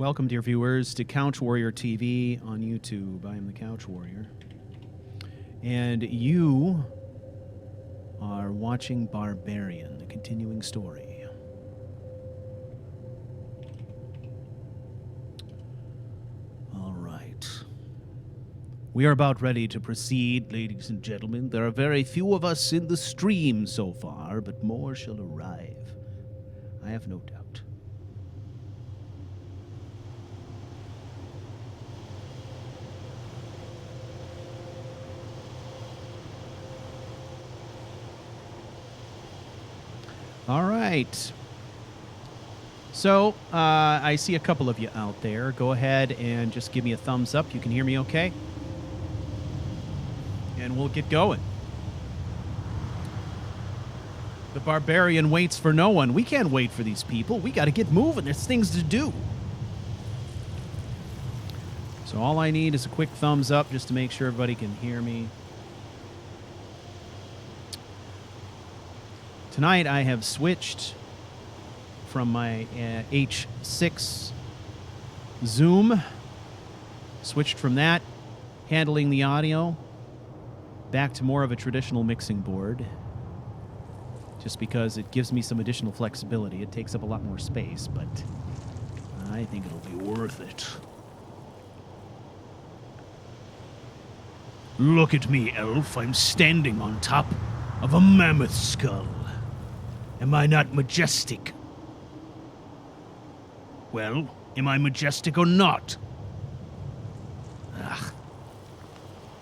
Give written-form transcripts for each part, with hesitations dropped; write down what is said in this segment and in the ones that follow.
Welcome, dear viewers, to CouchWarrior TV on YouTube. I am the CouchWarrior. And you are watching Barbarian, the continuing story. All right. We are about ready to proceed, ladies and gentlemen. There are very few of us in the stream so far, but more shall arrive. I have no doubt. All right. So, I see a couple of you out there. Go ahead and just give me a thumbs up. You can hear me okay? And we'll get going. The Barbarian waits for no one. We can't wait for these people. We got to get moving. There's things to do. So all I need is a quick thumbs up just to make sure everybody can hear me. Tonight I have switched from my H6 Zoom, switched from that, handling the audio, back to more of a traditional mixing board, just because it gives me some additional flexibility. It takes up a lot more space, but I think it'll be worth it. Look at me, elf. I'm standing on top of a mammoth skull. Am I not majestic? Well, am I majestic or not? Ugh.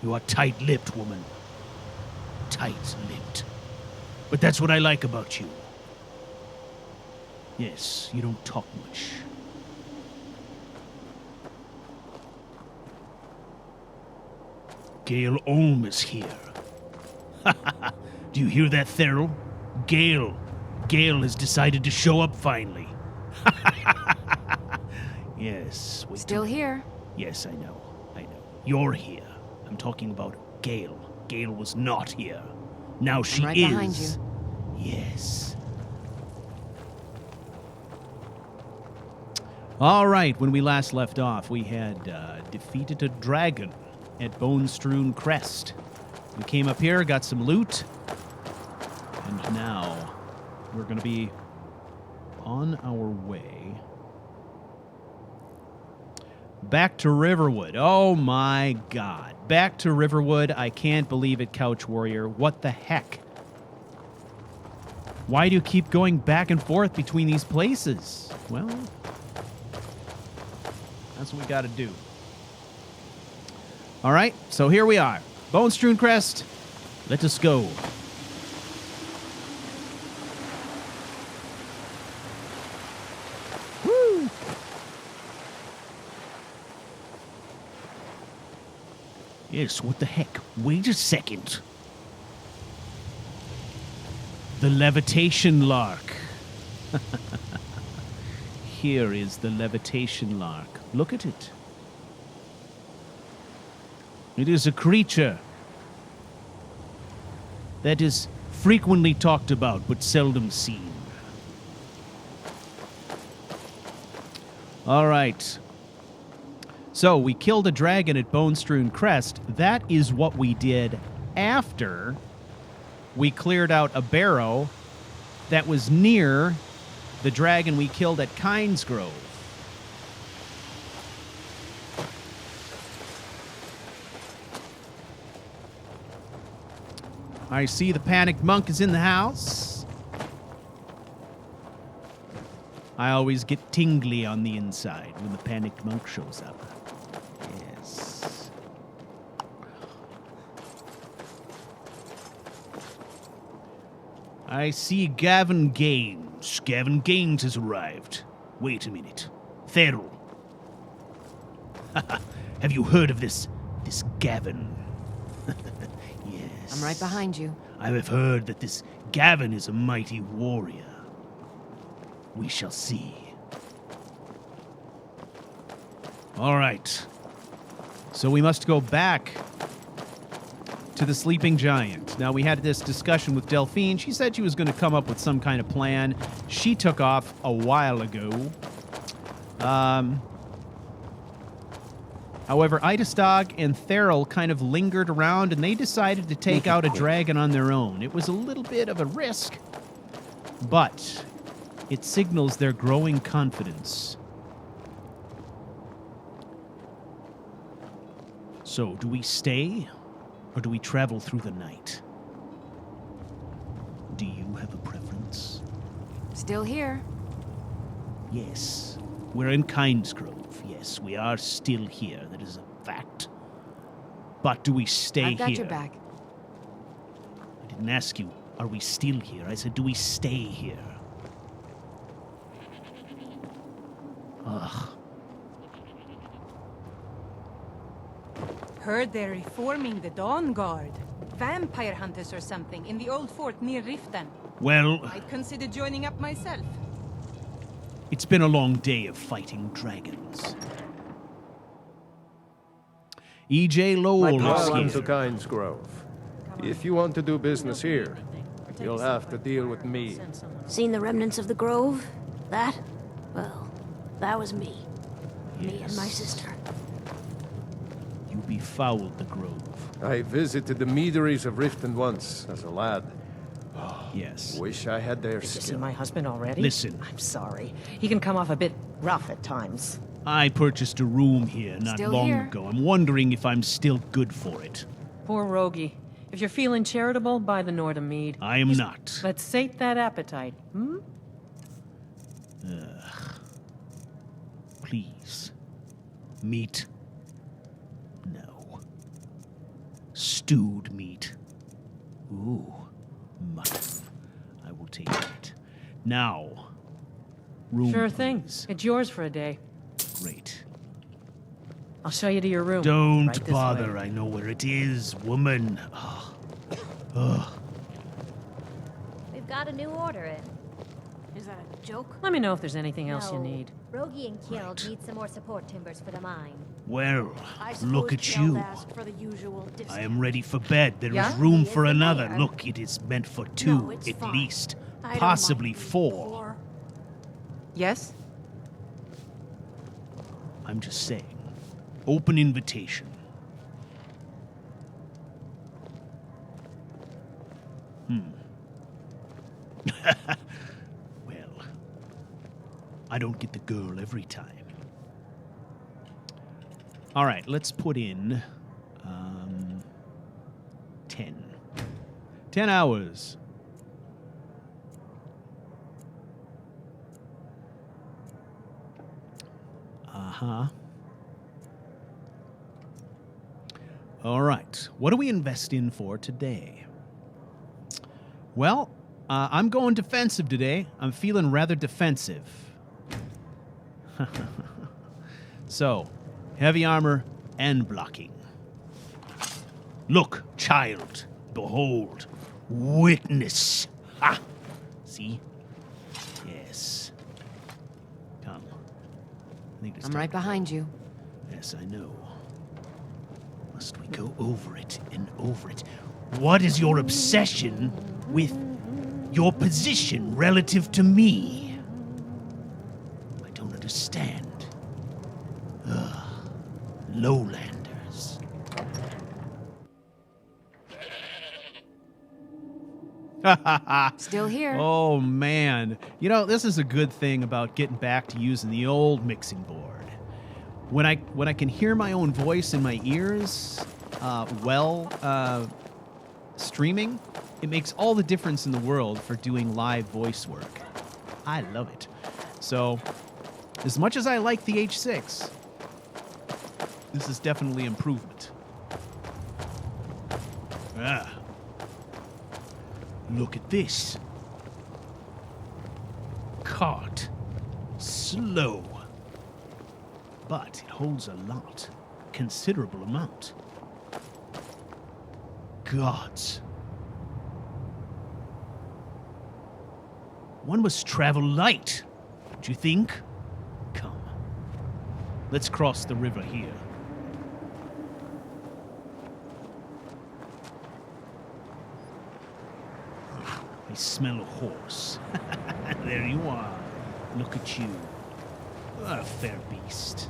You are tight-lipped, woman. Tight-lipped. But that's what I like about you. Yes, you don't talk much. Gale Olm is here. Do you hear that, Theral? Gale has decided to show up finally. Yes. Still here. Yes, I know. You're here. I'm talking about Gale. Gale was not here. Now she right is. Behind you. Yes. All right, when we last left off, we had defeated a dragon at Bone-Strewn Crest. We came up here, got some loot, and now we're going to be on our way back to Riverwood. Oh my God. Back to Riverwood. I can't believe it, CouchWarrior. What the heck? Why do you keep going back and forth between these places? Well, that's what we got to do. All right, so here we are. Bone-Strewn Crest. Let us go. Woo! Yes, what the heck? Wait a second. The levitation lark. Here is the levitation lark. Look at it. It is a creature that is frequently talked about but seldom seen. All right. So we killed a dragon at Bone-Strewn Crest. That is what we did after we cleared out a barrow that was near the dragon we killed at Kynes Grove. I see the panicked monk is in the house. I always get tingly on the inside when the panicked monk shows up. Yes. I see Gavin Gaines. Gavin Gaines has arrived. Wait a minute. Theral. Have you heard of this Gavin? Yes. I'm right behind you. I have heard that this Gavin is a mighty warrior. We shall see. All right. So we must go back to the sleeping giant. Now, we had this discussion with Delphine. She said she was going to come up with some kind of plan. She took off a while ago. However, Idastog and Theral kind of lingered around, and they decided to take out a dragon on their own. It was a little bit of a risk, but it signals their growing confidence. So, do we stay, or do we travel through the night? Do you have a preference? Still here. Yes. We're in Kindsgrove. Yes, we are still here. That is a fact. But do we stay here? I've got your back. I didn't ask you, are we still here? I said, do we stay here? Ugh. Heard they're reforming the Dawn Guard. Vampire hunters or something in the old fort near Riften. Well, I'd consider joining up myself. it's been a long day of fighting dragons. E.J. Lowell is Welcome here. to Kindsgrove. If you want to do business here, you'll have to deal with me. Seen the remnants of the grove? That? Well, that was me. Me and my sister. You befouled the grove. I visited the meaderies of Riften once as a lad. Yes. Wish I had their Did you see skill. my husband already? Listen. I'm sorry. He can come off a bit rough at times. I purchased a room here not Still long here. ago. I'm wondering if I'm still good for it. Poor Rogie. If you're feeling charitable, buy the Nordham mead. I am not. Let's sate that appetite, hmm? Please. Meat? No. Stewed meat. Ooh. Mutton. I will take it. Now. Room, Sure thing. please. It's yours for a day. Great. I'll show you to your room. Don't Right this bother. way. I know where it is, woman. Ugh. Ugh. We've got a new order in. Is that a joke? Let me know if there's anything else you No, need. Rogie and Kield Right. need some more support timbers for the mine. Well, I suppose look at Kjeld you. asked for the usual discount. I am ready for bed. There is Yeah? room He is for the another. mayor. Look, it is meant for two, No, it's at fine. least. I don't Possibly mind being four. poor. Yes? I'm just saying. Open invitation. Well, I don't get the girl every time. All right, let's put in 10. 10 hours. Uh-huh. All right. What do we invest in for today? Well, I'm going defensive today. I'm feeling rather defensive. So, heavy armor and blocking. Look, child, behold, witness. Ha! See? Yes. Come. I think there's I'm time right to go. behind you. Yes, I know. Must we go over it and over it? What is your obsession with your position relative to me? I don't understand. Ugh. Lowlanders. Still here. Oh, man. You know, this is a good thing about getting back to using the old mixing board. When I can hear my own voice in my ears, streaming, it makes all the difference in the world for doing live voice work. I love it. So, as much as I like the H6, this is definitely improvement. Ah. Look at this. Cart. Slow. But it holds a lot. Considerable amount. Gods. One must travel light, don't you think? Come. Let's cross the river here. I smell a horse. There you are. Look at you. A fair beast.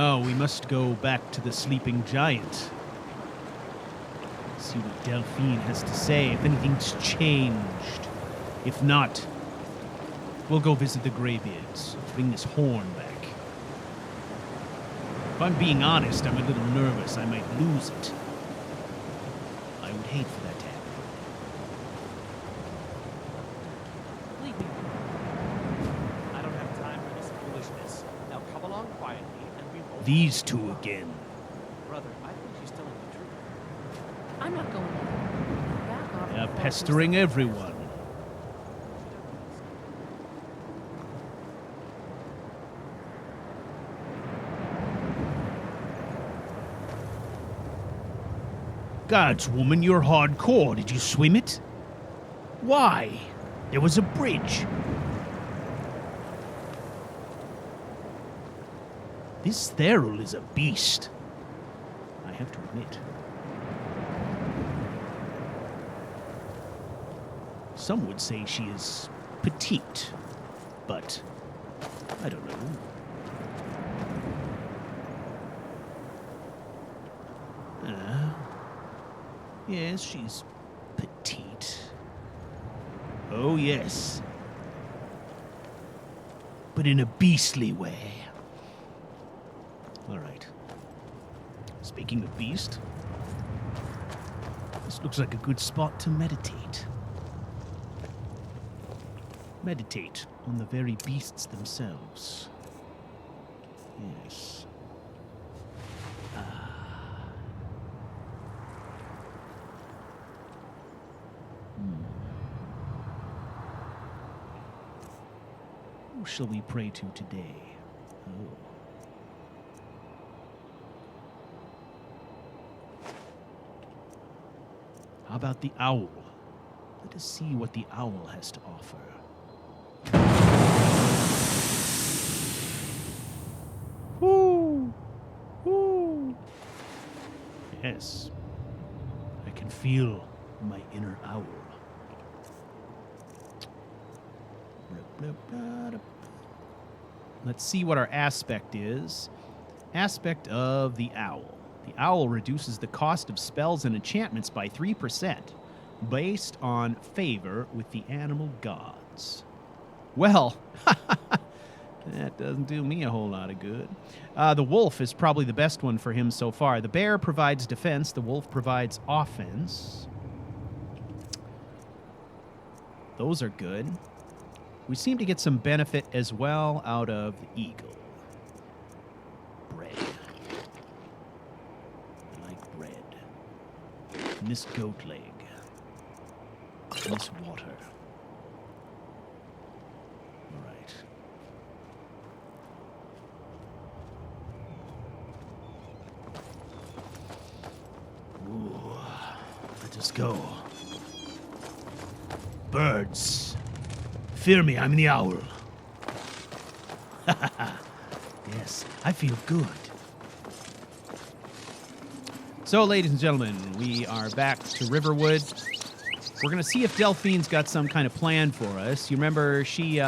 Oh, we must go back to the sleeping giant. See what Delphine has to say, if anything's changed. If not, we'll go visit the Greybeards. Bring this horn back. If I'm being honest, I'm a little nervous. I might lose it. I would hate for that to happen. Leave me. I don't have time for this foolishness. Now come along quietly and we won't... These two again. Brother, I think she's telling the truth. I'm not going there. Back off. They're before pestering everyone. Gods, woman, you're hardcore. Did you swim it? Why? There was a bridge. This Therul is a beast. I have to admit. Some would say she is petite, but I don't know. Yes, she's petite. Oh, yes. But in a beastly way. All right. Speaking of beast, this looks like a good spot to meditate. Meditate on the very beasts themselves. Yes. Who shall we pray to today? Oh. How about the owl? Let us see what the owl has to offer. Woo! Woo! Yes. I can feel my inner owl. Let's see what our aspect is. Aspect of the owl. The owl reduces the cost of spells and enchantments by 3%, based on favor with the animal gods. Well, that doesn't do me a whole lot of good. The wolf is probably the best one for him so far. The bear provides defense. The wolf provides offense. Those are good. We seem to get some benefit as well out of the eagle. Bread. I like bread. And this goat leg. And this water. All right. Ooh, let us go. Birds. Fear me, I'm the owl. Yes, I feel good. So, ladies and gentlemen, we are back to Riverwood. We're going to see if Delphine's got some kind of plan for us. You remember she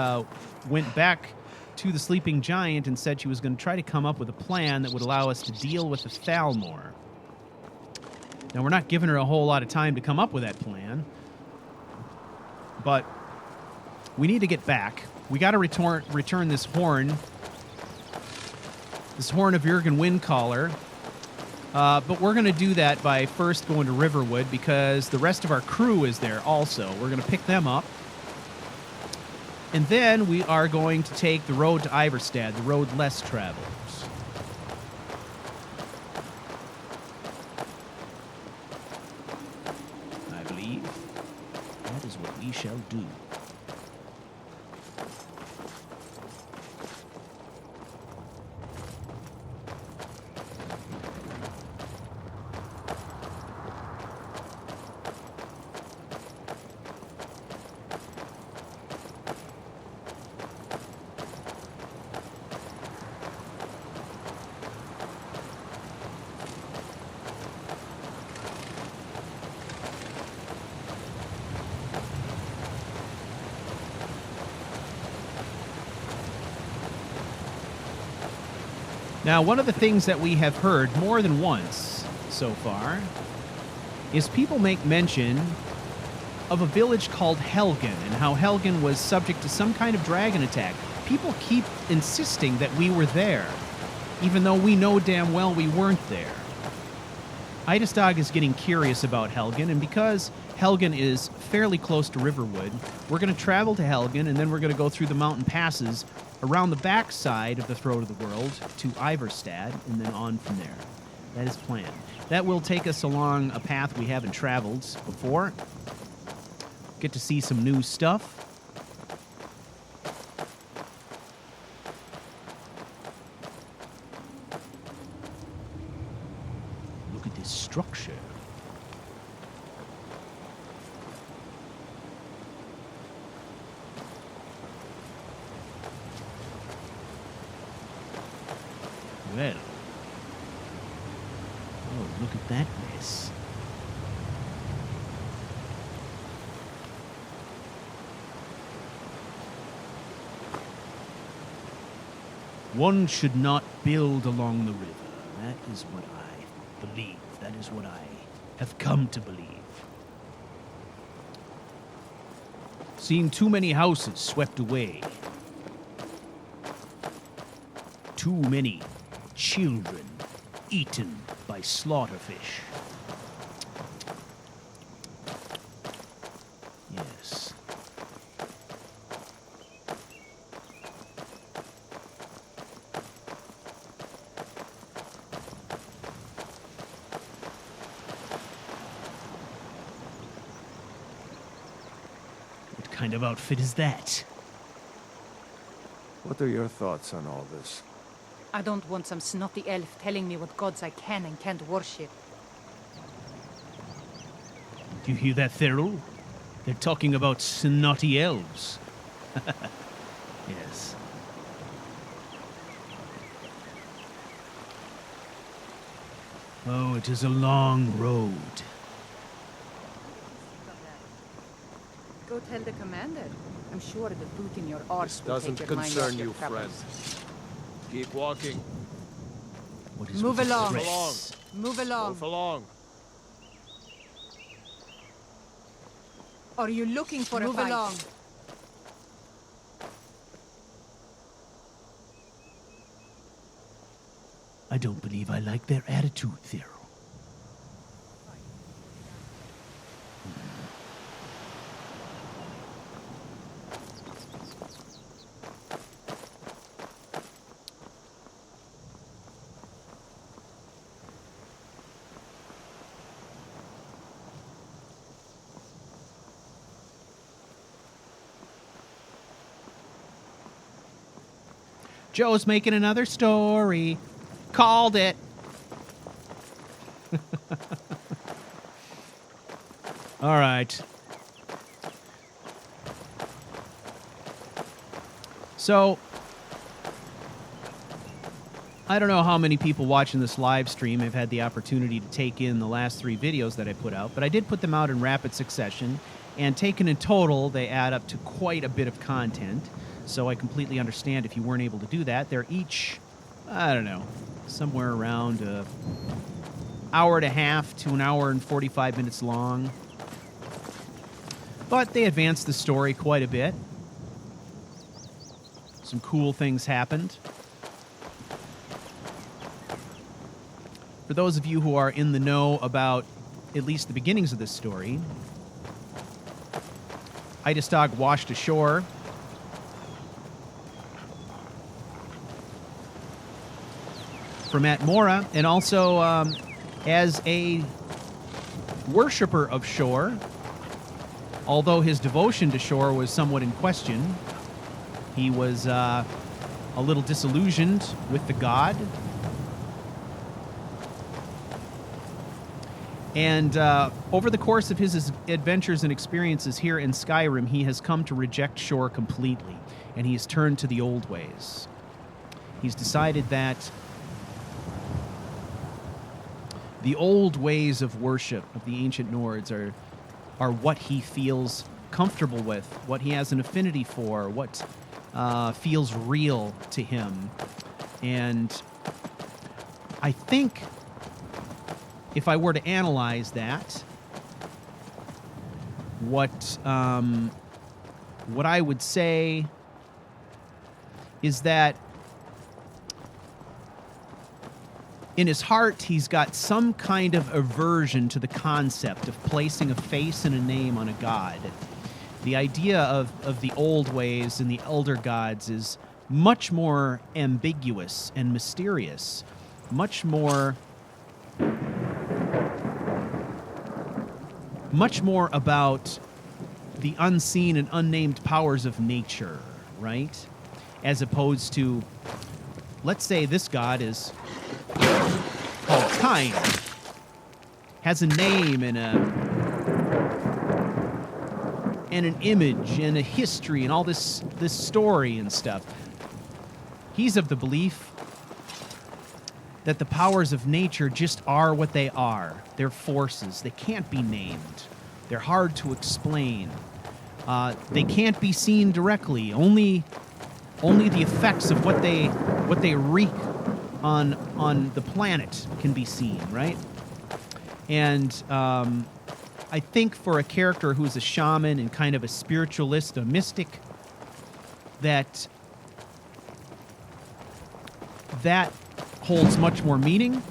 went back to the sleeping giant and said she was going to try to come up with a plan that would allow us to deal with the Thalmor. Now, we're not giving her a whole lot of time to come up with that plan, but we need to get back. We got to return this horn of Jurgen Windcaller. But we're going to do that by first going to Riverwood because the rest of our crew is there also. We're going to pick them up. And then we are going to take the road to Iverstad, the road less traveled. I believe that is what we shall do. Now, one of the things that we have heard more than once so far is people make mention of a village called Helgen and how Helgen was subject to some kind of dragon attack. People keep insisting that we were there, even though we know damn well we weren't there. Eidestag is getting curious about Helgen, and because Helgen is fairly close to Riverwood, we're going to travel to Helgen, and then we're going to go through the mountain passes around the backside of the Throat of the World to Iverstad, and then on from there. That is planned. That will take us along a path we haven't traveled before. Get to see some new stuff. Look at this structure. Well. Oh, look at that mess. One should not build along the river. That is what I believe. That is what I have come to believe. Seen too many houses swept away. Too many children eaten by slaughterfish. Yes. What kind of outfit is that? What are your thoughts on all this? I don't want some snotty elf telling me what gods I can and can't worship. Do you hear that, Thyril? They're talking about snotty elves. Yes. Oh, it is a long road. Go tell the commander. I'm sure the boot in your arse will Doesn't take your mind off concern your you, friend. troubles. Keep walking. What is Move with this along. dress? Move along. Move along. Are you looking for a fight? Move along. I don't believe I like their attitude, Thyril. Joe's making another story. Called it. All right. So, I don't know how many people watching this live stream have had the opportunity to take in the last 3 videos that I put out, but I did put them out in rapid succession, and taken in total, they add up to quite a bit of content. So I completely understand if you weren't able to do that. They're each, I don't know, somewhere around an hour and a half to an hour and 45 minutes long. But they advanced the story quite a bit. Some cool things happened. For those of you who are in the know about at least the beginnings of this story, Eidestag washed ashore from Atmora, and also as a worshiper of shore, although his devotion to shore was somewhat in question. He was a little disillusioned with the god. And over the course of his adventures and experiences here in Skyrim, he has come to reject shore completely, and he has turned to the old ways. He's decided that the old ways of worship of the ancient Nords are what he feels comfortable with, what he has an affinity for, what feels real to him. And I think if I were to analyze that, what I would say is that in his heart, he's got some kind of aversion to the concept of placing a face and a name on a god. The idea of the old ways and the elder gods is much more ambiguous and mysterious, much more about the unseen and unnamed powers of nature, right? As opposed to, let's say this god is called Time, has a name and an image and a history and all this story and stuff. He's of the belief that the powers of nature just are what they are. They're forces. They can't be named. They're hard to explain. They can't be seen directly. Only the effects of what they wreak on the planet can be seen, right? And I think for a character who's a shaman and kind of a spiritualist, a mystic, that holds much more meaning.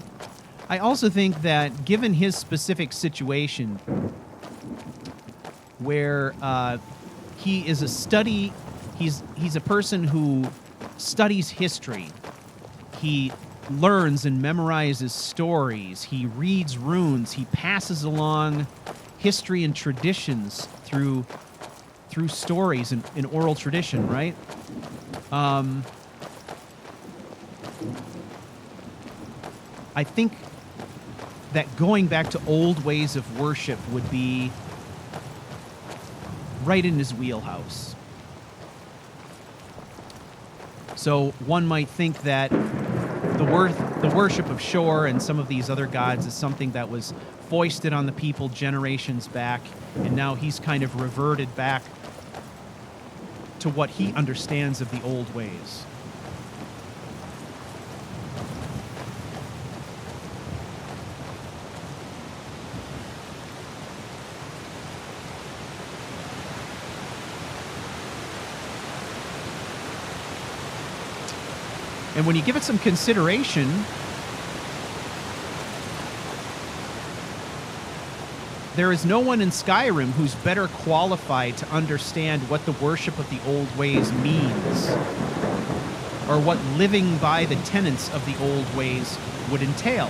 I also think that given his specific situation, where he is he's a person who studies history. He learns and memorizes stories. He reads runes. He passes along history and traditions through stories and in oral tradition, right? I think that going back to old ways of worship would be right in his wheelhouse. So one might think that the worship of Shor and some of these other gods is something that was foisted on the people generations back, and now he's kind of reverted back to what he understands of the old ways. And when you give it some consideration, there is no one in Skyrim who's better qualified to understand what the worship of the old ways means, or what living by the tenets of the old ways would entail.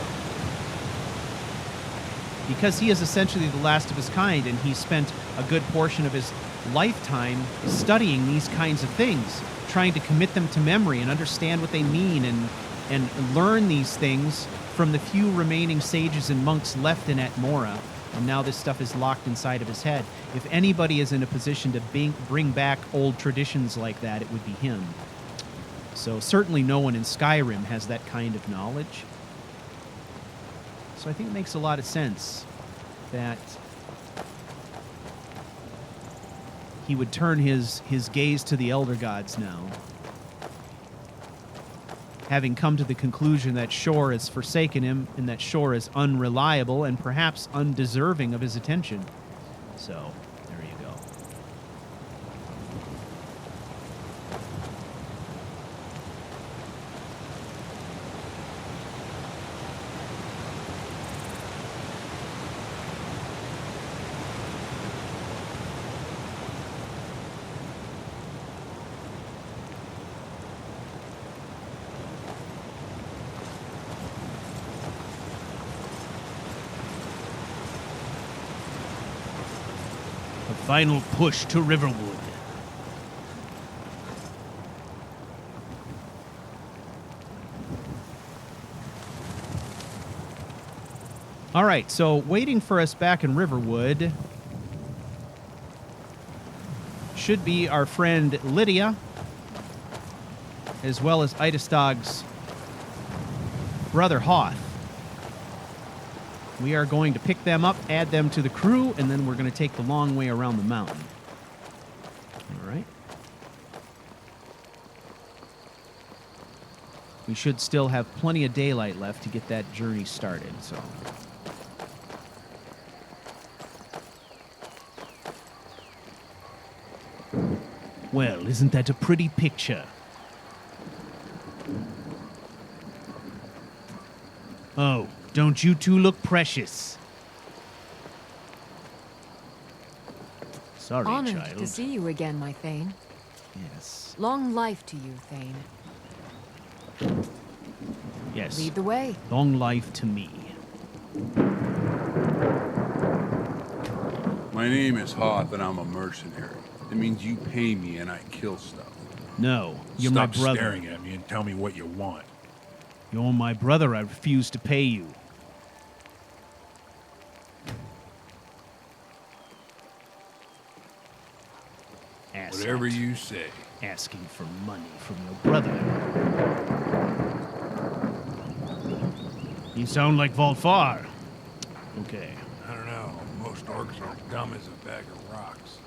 Because he is essentially the last of his kind, and he spent a good portion of his lifetime studying these kinds of things, trying to commit them to memory and understand what they mean and learn these things from the few remaining sages and monks left in Atmora. And now this stuff is locked inside of his head. If anybody is in a position to bring back old traditions like that, it would be him. So certainly no one in Skyrim has that kind of knowledge. So I think it makes a lot of sense that he would turn his gaze to the Elder Gods now, having come to the conclusion that Shor has forsaken him and that Shor is unreliable and perhaps undeserving of his attention. So, there you go. Final push to Riverwood. All right, so waiting for us back in Riverwood should be our friend Lydia, as well as Idastog's brother Hoth. We are going to pick them up, add them to the crew, and then we're going to take the long way around the mountain. All right. We should still have plenty of daylight left to get that journey started, so... Well, isn't that a pretty picture? Oh, don't you two look precious? Sorry, Honored child. to see you again, my Thane. Yes. Long life to you, Thane. Yes. Lead the way. Long life to me. My name is Hoth, and I'm a mercenary. It means you pay me and I kill stuff. No, you're Stop my brother. staring at me and tell me what you want. You're my brother. I refuse to pay you. Asshole. Whatever you say. Asking for money from your brother. You sound like Volfar. Okay. I don't know. Most orcs are dumb as a bag of rocks.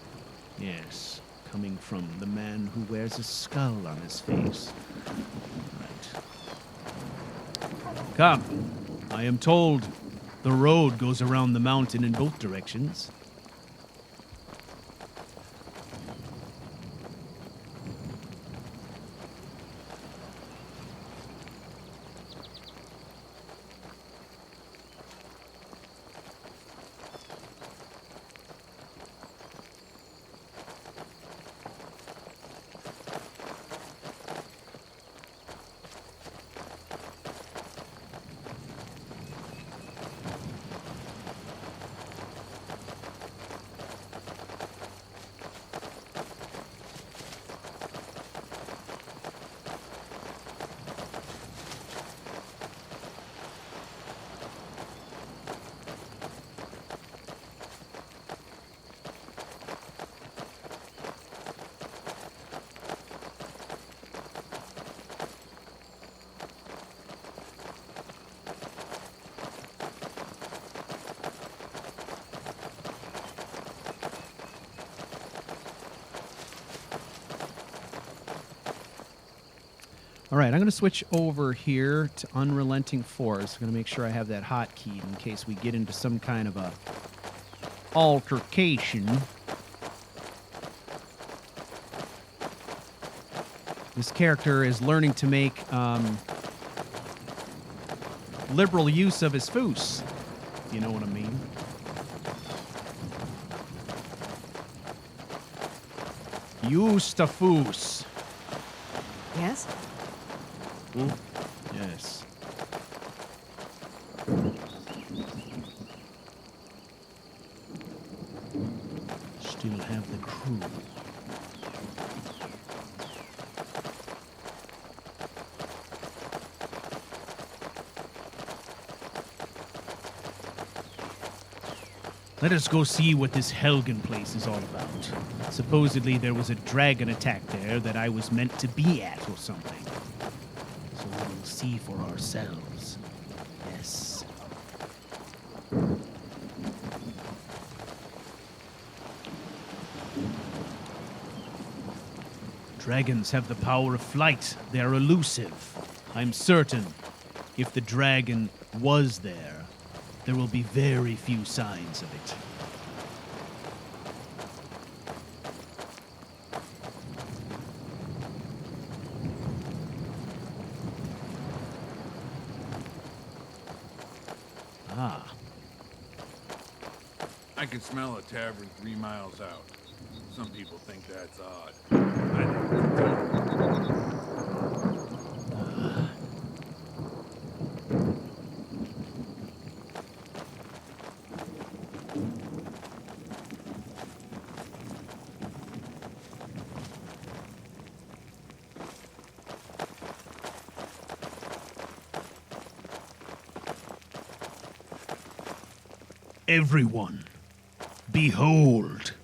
Yes, coming from the man who wears a skull on his face. Right. Come. I am told the road goes around the mountain in both directions. All right, I'm going to switch over here to Unrelenting Force. I'm going to make sure I have that hotkey in case we get into some kind of a altercation. This character is learning to make liberal use of his foos. You know what I mean? Use the foos. Yes? Yes. Still have the crew. Let us go see what this Helgen place is all about. Supposedly there was a dragon attack there that I was meant to be at or something. So we'll see for ourselves. Yes. Dragons have the power of flight. They're elusive. I'm certain if the dragon was there, there will be very few signs of it. Ah. I can smell a tavern 3 miles out. Some people think that's odd. I think it's Everyone, behold.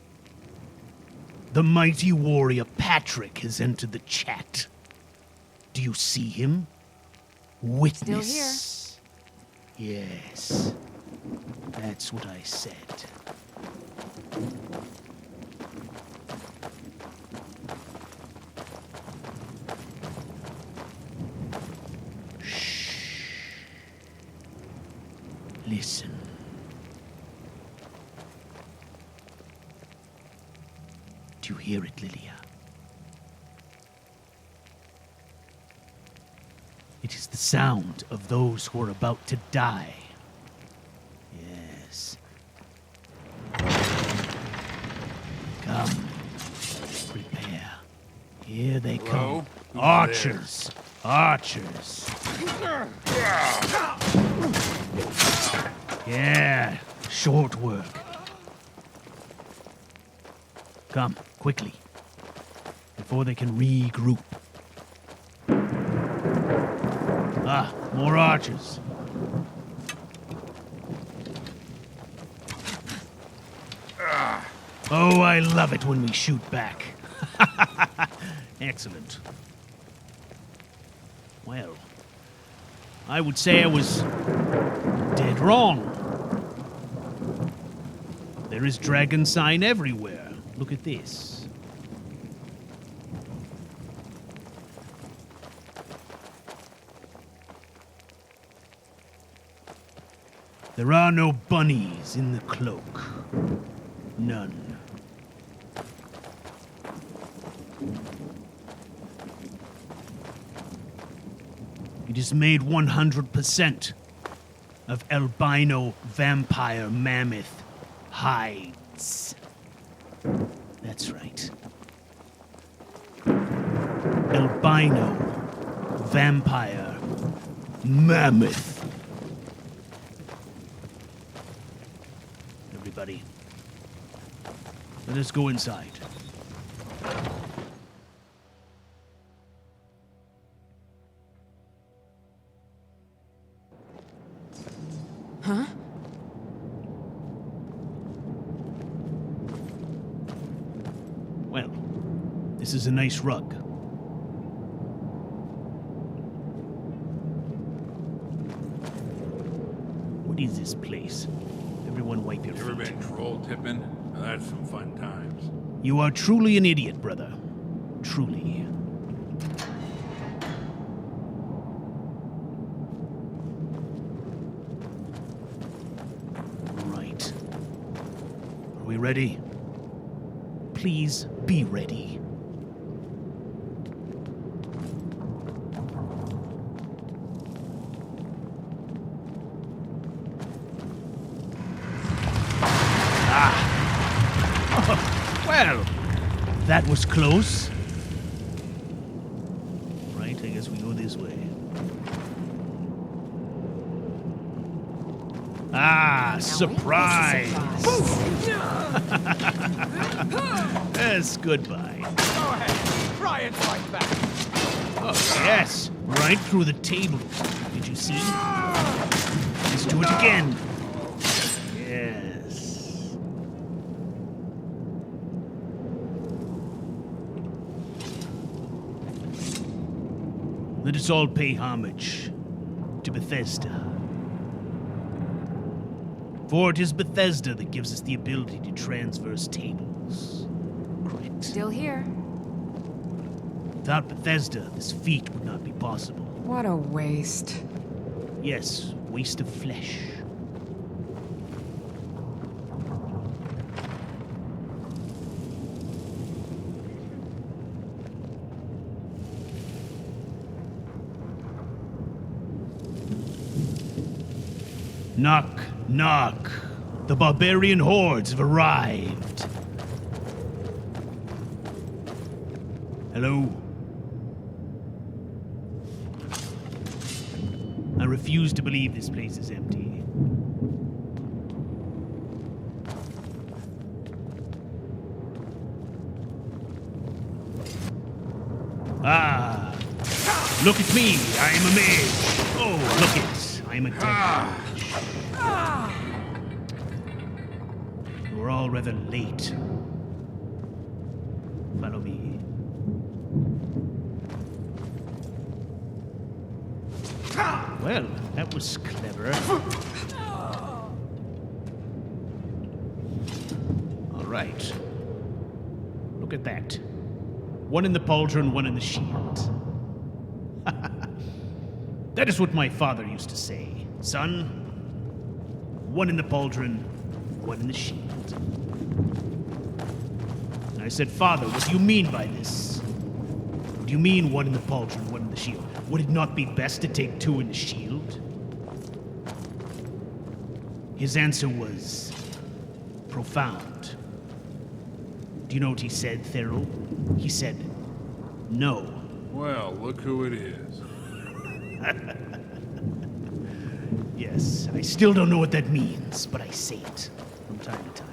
The mighty warrior Patrick has entered the chat. Do you see him? Witness. Yes. That's what I said. Listen. Do you hear it, Lilia? It is the sound of those who are about to die. Yes. Come. Prepare. Here they Hello? come. Who's Archers. Archers. Yeah. Short work. Come, quickly. Before they can regroup. Ah, more archers. Oh, I love it when we shoot back. Excellent. Well, I would say I was dead wrong. There is dragon sign everywhere. Look at this. There are no bunnies in the cloak. None. It is made 100% of albino vampire mammoth hides. That's right. Albino vampire mammoth. Everybody, let us go inside. Huh? Well, this is a nice rug. What is this place? Everyone wipe your You ever feet. been troll tipping? Now, that's some fun times. You are truly an idiot, brother. Truly. Right. Are we ready? Please be ready. Well, that was close. Right, I guess we go this way. Ah, surprise! Yes, goodbye. Go ahead. Try and fight back. Oh, yes, right through the table. Did you see? Let's do it again. Yes. Let us all pay homage to Bethesda. For it is Bethesda that gives us the ability to transverse tables. Correct. Still here. Without Bethesda, this feat would not be possible. What a waste. Yes, waste of flesh. Knock, knock. The barbarian hordes have arrived. Hello? I refuse to believe this place is empty. Ah! Look at me! I am a mage! Oh, look it! I am a dead mage. You're all rather late. Follow me. Well, that was clever. All right. Look at that. One in the pauldron, one in the shield. That is what my father used to say. Son, One in the pauldron, one in the shield. And I said, Father, what do you mean by this? What do you mean one in the pauldron, one in the shield? Would it not be best to take two in the shield? His answer was profound. Do you know what he said, Thero? He said, no. Well, look who it is. Yes, I still don't know what that means, but I say it from time to time.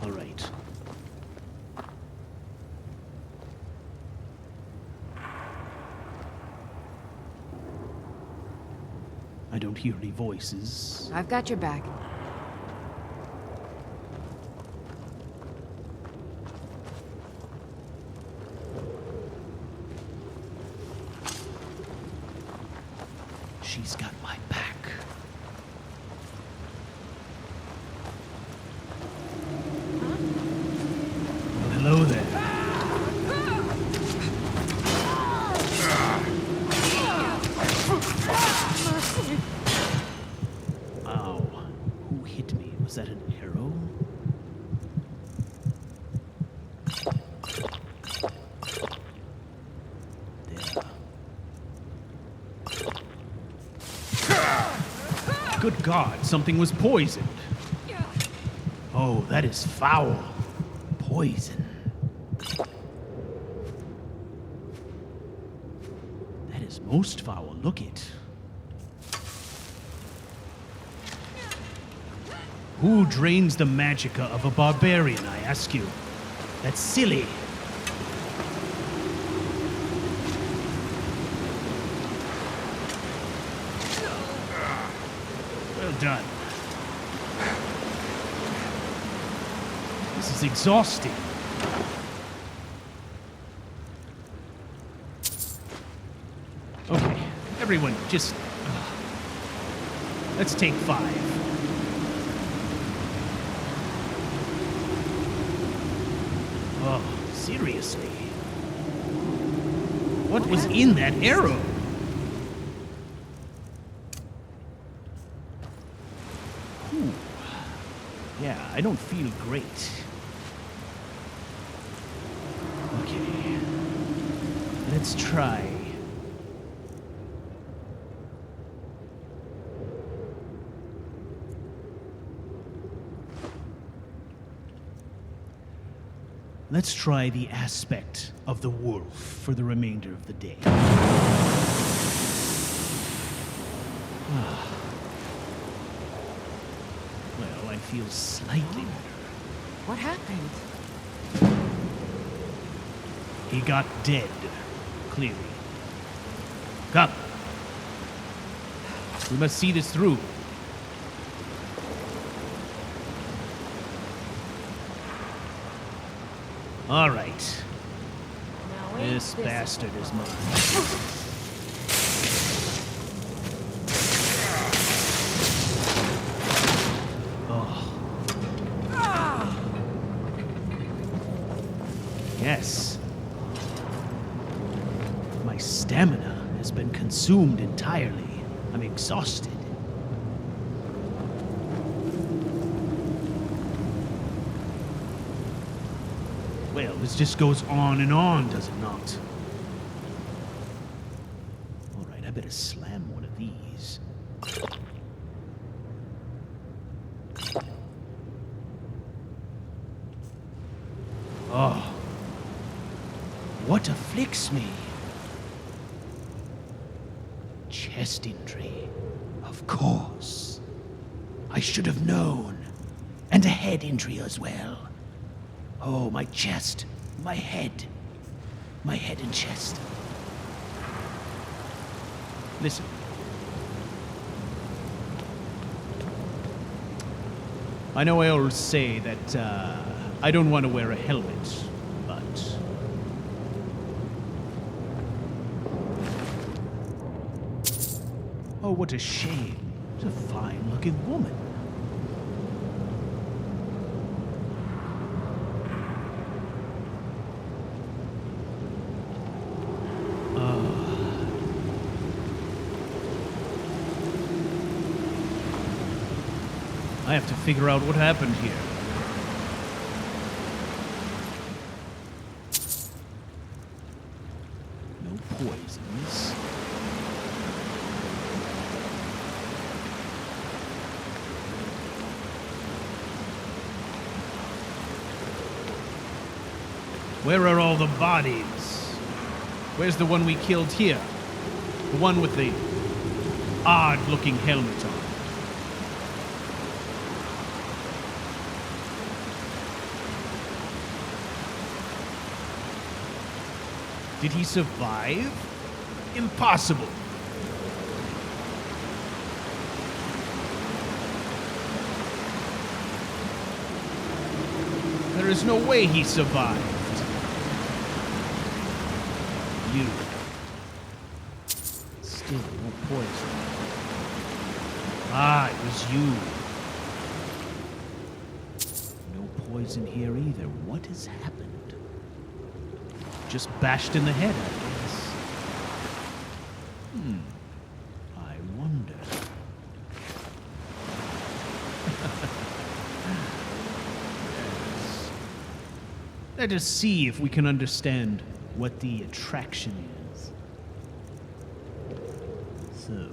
All right. I don't hear any voices. I've got your back. She's got my back. Well, hello there. Ow. Who hit me? Was that an arrow? There. Good God, something was poisoned. Oh, that is foul. Poison. That is most foul. Look it. Who drains the magicka of a barbarian, I ask you? That's silly. Well done. This is exhausting. Okay, everyone, just... let's take 5. Oh, seriously? What was in that arrow? Ooh. Yeah, I don't feel great. Okay. Let's try. Let's try the aspect of the wolf for the remainder of the day. Well, I feel slightly better. What happened? He got dead, clearly. Come. We must see this through. All right. This bastard is mine. Yes. My stamina has been consumed entirely. I'm exhausted. Well, this just goes on and on, does it not? All right, I better slam one of these. Oh. What afflicts me? Chest injury. Of course. I should have known. And a head injury as well. Oh, my chest. My head. My head and chest. Listen. I know I always say that I don't want to wear a helmet, but... Oh, what a shame. It's a fine-looking woman. I have to figure out what happened here. No poisons. Where are all the bodies? Where's the one we killed here? The one with the odd-looking helmet on. Did he survive? Impossible. There is no way he survived. You. Still no poison. Ah, it was you. No poison here either. What has happened? Just bashed in the head, I guess. I wonder. Yes. Let us see if we can understand what the attraction is. So.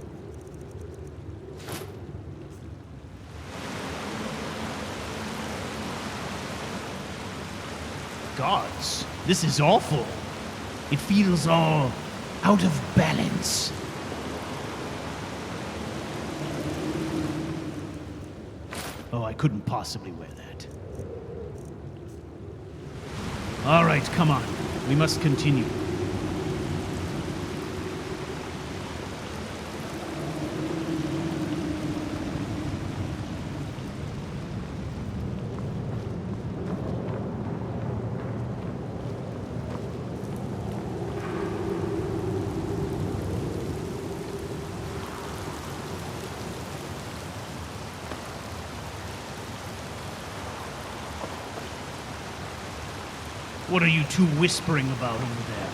Gods, this is awful. It feels all out of balance. Oh, I couldn't possibly wear that. All right, come on. We must continue. What are you two whispering about over there?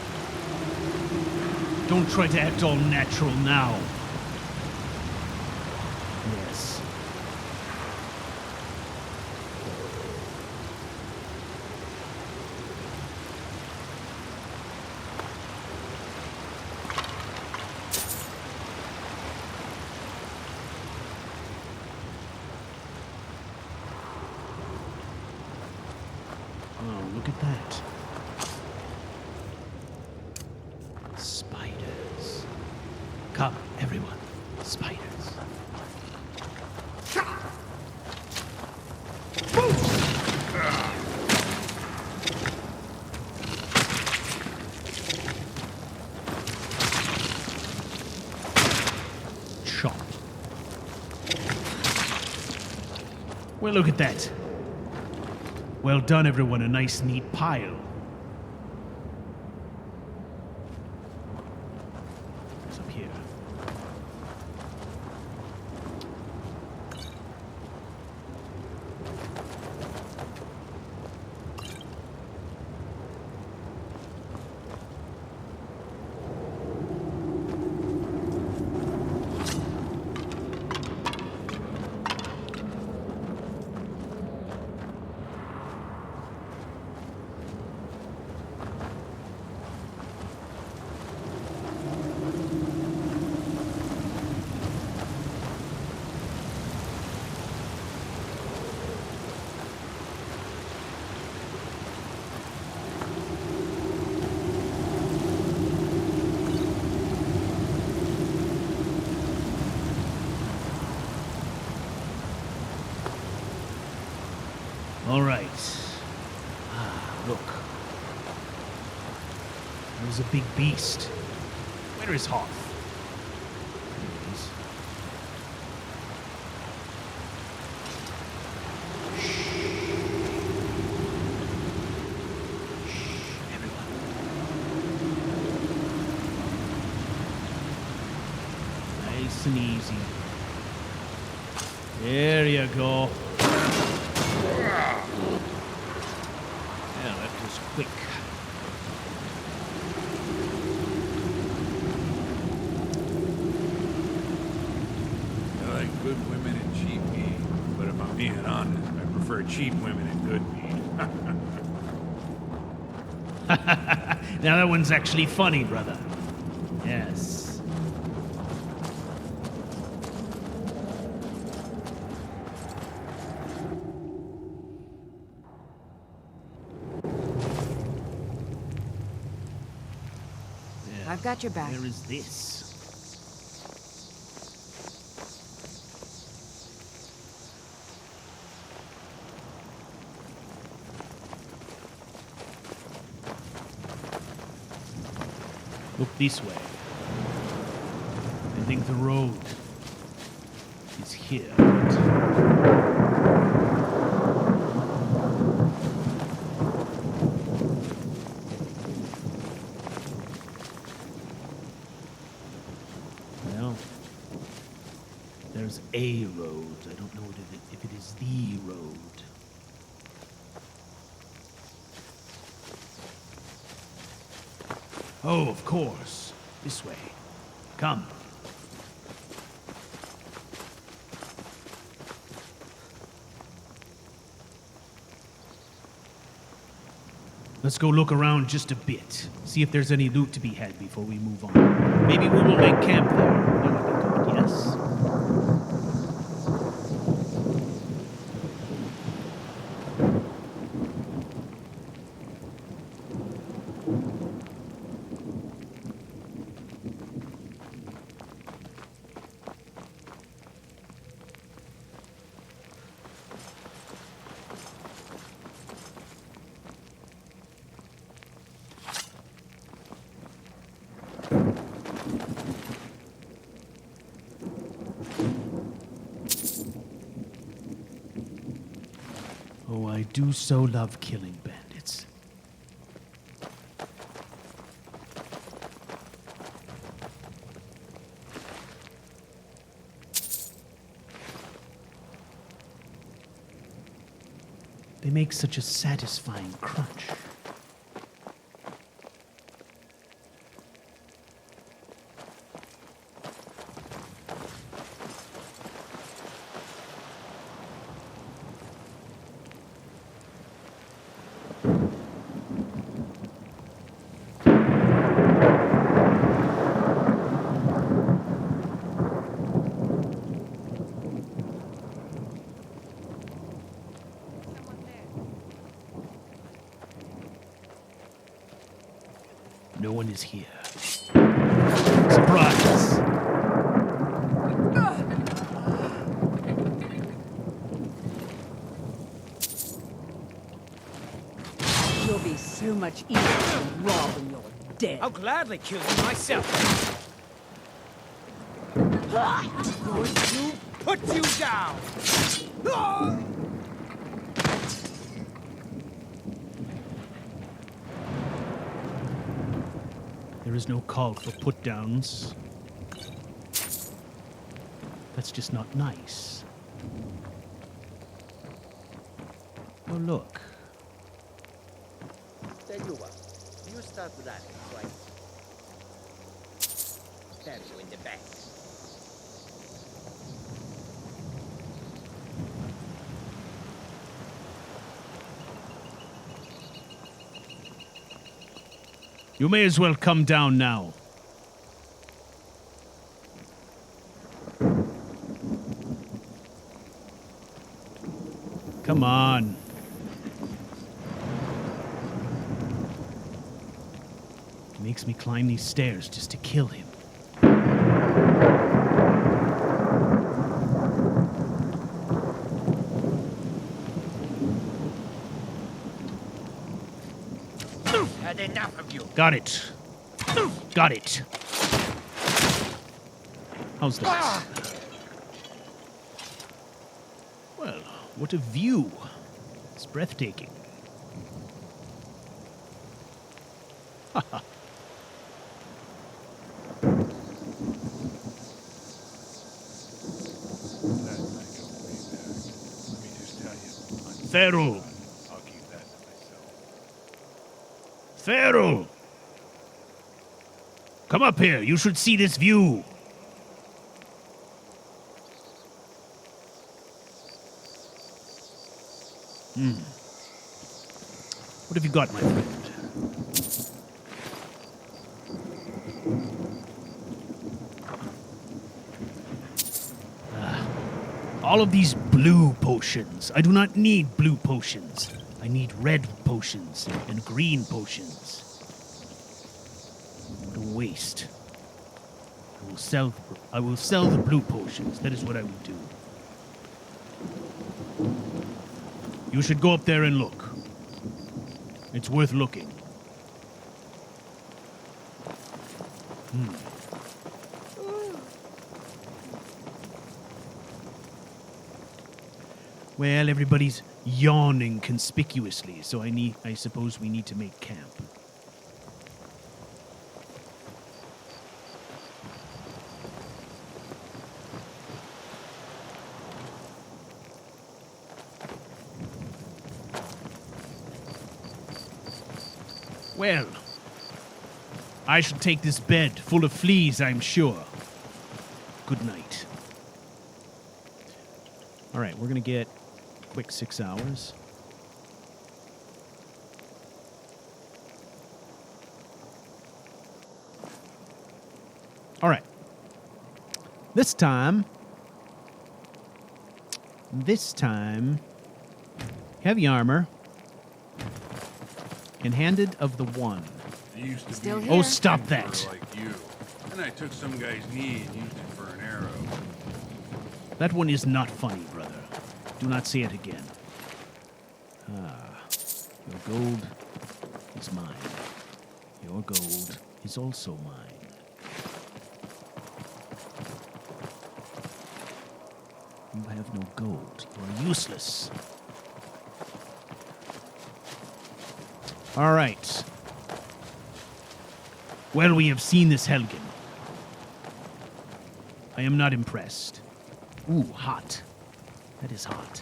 Don't try to act all natural now. Yes. Oh, look at that. Spiders. Come, everyone. Spiders. Chop. Well, look at that. Well done, everyone. A nice, neat pile. What's up here? All right. Look. There's a big beast. Where is Hoth? There he is. Shh, everyone. Nice and easy. There you go. Yeah, that was quick. I like good women and cheap meat, but if I'm Being honest, I prefer cheap women and good meat. Now that one's actually funny, brother. Yes. I've got your back. Where is this? Look this way. I think the road is here. Well, there's a road. I don't know if it is the road. Oh, of course. This way. Come. Let's go look around just a bit. See if there's any loot to be had before we move on. Maybe we will make camp there. That would be good, yes? Oh, I do so love killing bandits. They make such a satisfying crunch. No one is here. Surprise! You'll be so much easier to rob when you're dead. I'll gladly kill you myself. Going to put you down. There is no call for put-downs. That's just not nice. Oh, look. Tell you what, you start with that, right? Stab you in the back. You may as well come down now. Come on. It makes me climb these stairs just to kill him. Had enough of you. Got it. Got it. How's that? Well, what a view. It's breathtaking. Haha. Feral. I'll keep that to myself. Feral. Come up here. You should see this view. What have you got, my friend? All of these blue potions. I do not need blue potions. I need red potions and green potions. What a waste. I will sell the blue potions. That is what I will do. You should go up there and look. It's worth looking. Well, everybody's yawning conspicuously, so I suppose we need to make camp. Well, I shall take this bed full of fleas, I'm sure. Good night. All right, we're going to get a quick 6 hours. All right. This time, heavy armor and Handed of the One. I used to Still be here. Oh, stop a that. like you. And I took some guy's knee and used it for an arrow. That one is not funny, brother. Do not say it again. Your gold is mine. Your gold is also mine. You have no gold. You are useless. All right. Well, we have seen this Helgen. I am not impressed. Ooh, hot. That is hot.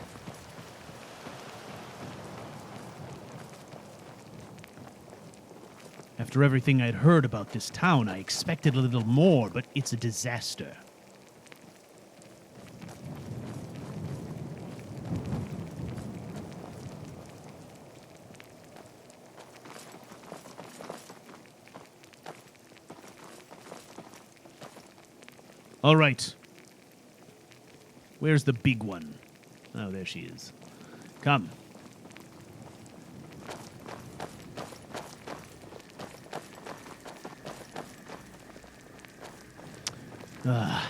After everything I'd heard about this town, I expected a little more, but it's a disaster. All right. Where's the big one? Oh, there she is. Come. Well.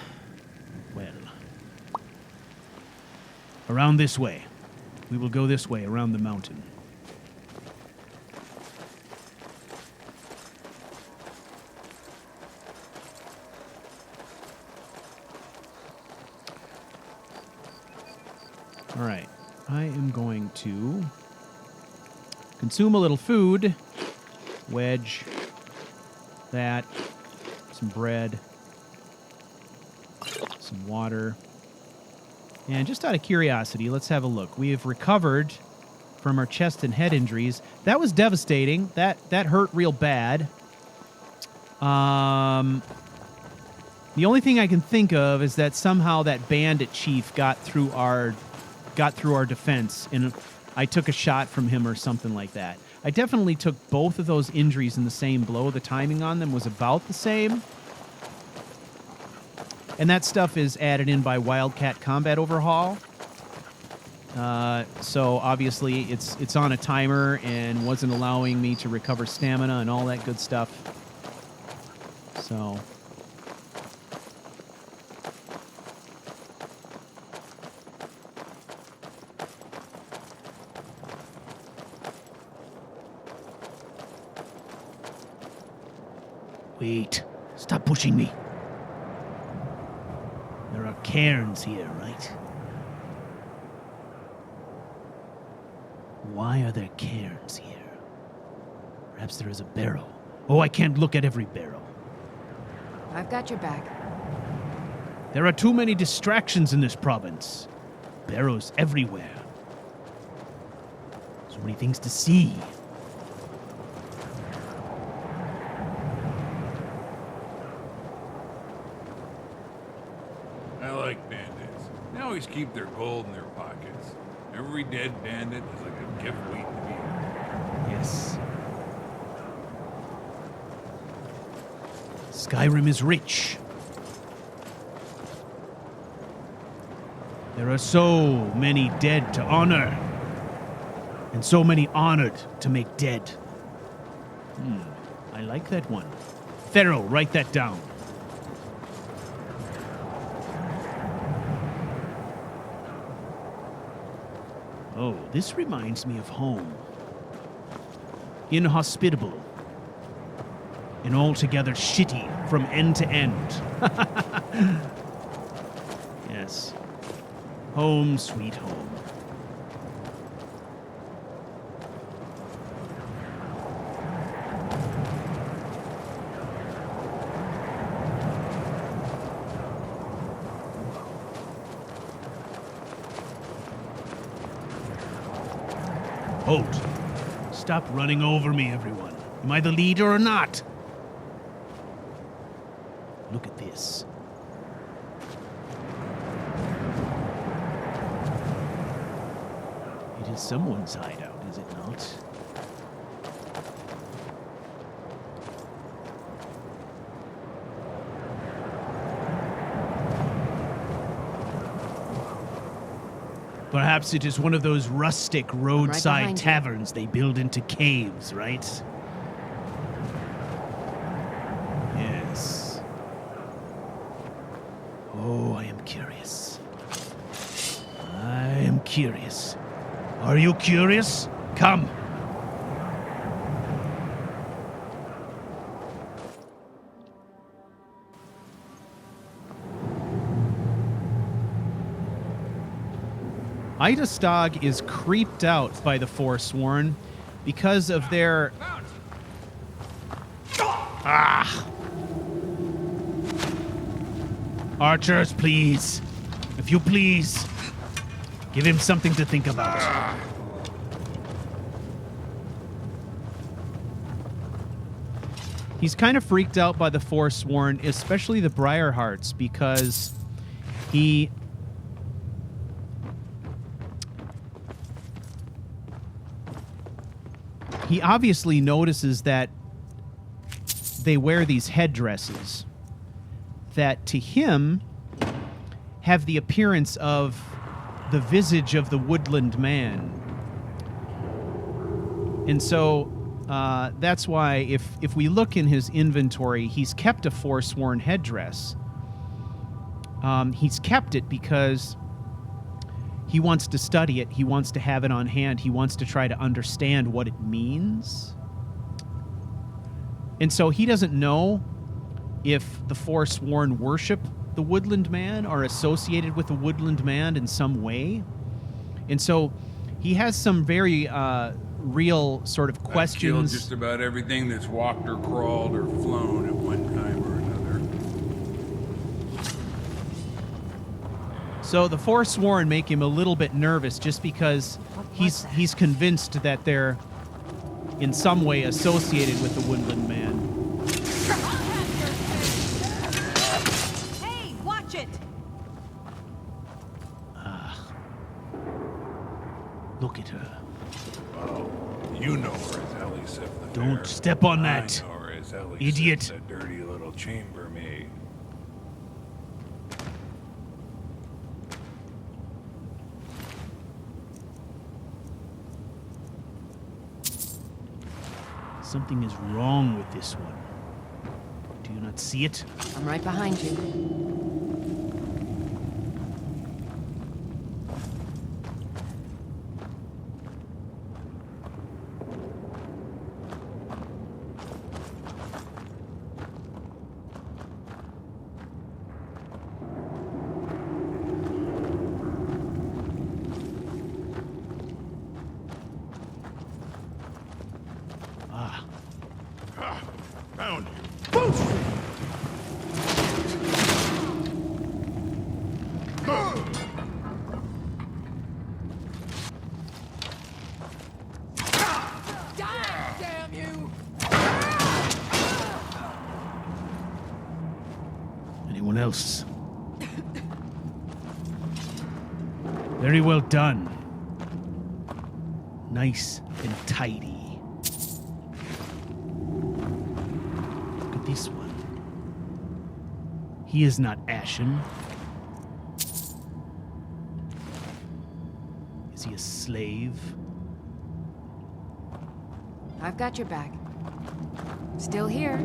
Around this way. We will go this way, around the mountain. All right. I am going to consume a little food. Wedge. That. Some bread. Some water. And just out of curiosity, let's have a look. We have recovered from our chest and head injuries. That was devastating. That hurt real bad. The only thing I can think of is that somehow that bandit chief got through our defense, and I took a shot from him or something like that. I definitely took both of those injuries in the same blow. The timing on them was about the same. And that stuff is added in by Wildcat Combat Overhaul. So obviously it's on a timer and wasn't allowing me to recover stamina and all that good stuff. So... Wait. Stop pushing me. There are cairns here, right? Why are there cairns here? Perhaps there is a barrow. Oh, I can't look at every barrow. I've got your back. There are too many distractions in this province. Barrows everywhere. So many things to see. I like bandits. They always keep their gold in their pockets. Every dead bandit is like a gift waiting to be. Yes. Skyrim is rich. There are so many dead to honor, and so many honored to make dead. I like that one. Ferrell, write that down. Oh, this reminds me of home. Inhospitable. And altogether shitty from end to end. Yes. Home, sweet home. Halt. Stop running over me, everyone. Am I the leader or not? Look at this. It is someone's hideout, is it not? Perhaps it is one of those rustic roadside behind you. taverns they build into caves, right? Yes. Oh, I am curious. I am curious. Are you curious? Come. Ida Stog is creeped out by the Forsworn because of their... Archers, please. If you please. Give him something to think about. He's kind of freaked out by the Forsworn, especially the Briarhearts, because he obviously notices that they wear these headdresses that to him have the appearance of the visage of the woodland man. And so that's why if we look in his inventory, he's kept a Forsworn headdress. He's kept it because he wants to study it. He wants to have it on hand. He wants to try to understand what it means. And so he doesn't know if the Forsworn worship the woodland man, are associated with the woodland man in some way. And so he has some very real sort of questions. I've killed just about everything that's walked or crawled or flown at one time or another. So the Forsworn make him a little bit nervous just because he's convinced that they're in some way associated with the woodland man. Hey, watch it! Look at her. Oh, you know her as Elisif the Don't Fair. step on that, I know her as Elisif, idiot. the dirty little chambermaid. Something is wrong with this one. Do you not see it? I'm right behind you. Found you. Damn you! Anyone else? Very well done. Nice and tidy. Look at this one. He is not ashen. Is he a slave? I've got your back. Still here.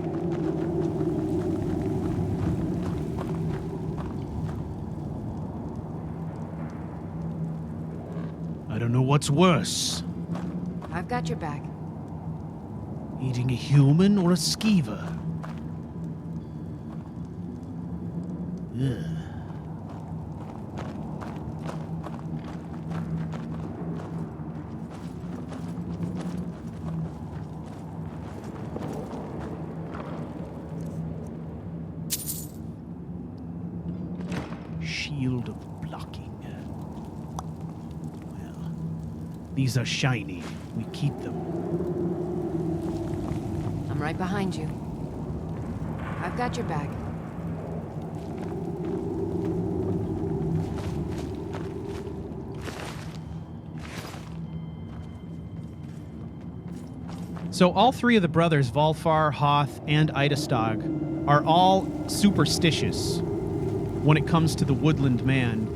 I don't know what's worse. I've got your back. Eating a human or a skeever? Ugh. Shield of blocking. Well, these are shiny. We keep them. I'm right behind you. I've got your back. So all three of the brothers, Volfar, Hoth, and Idastog, are all superstitious when it comes to the woodland man.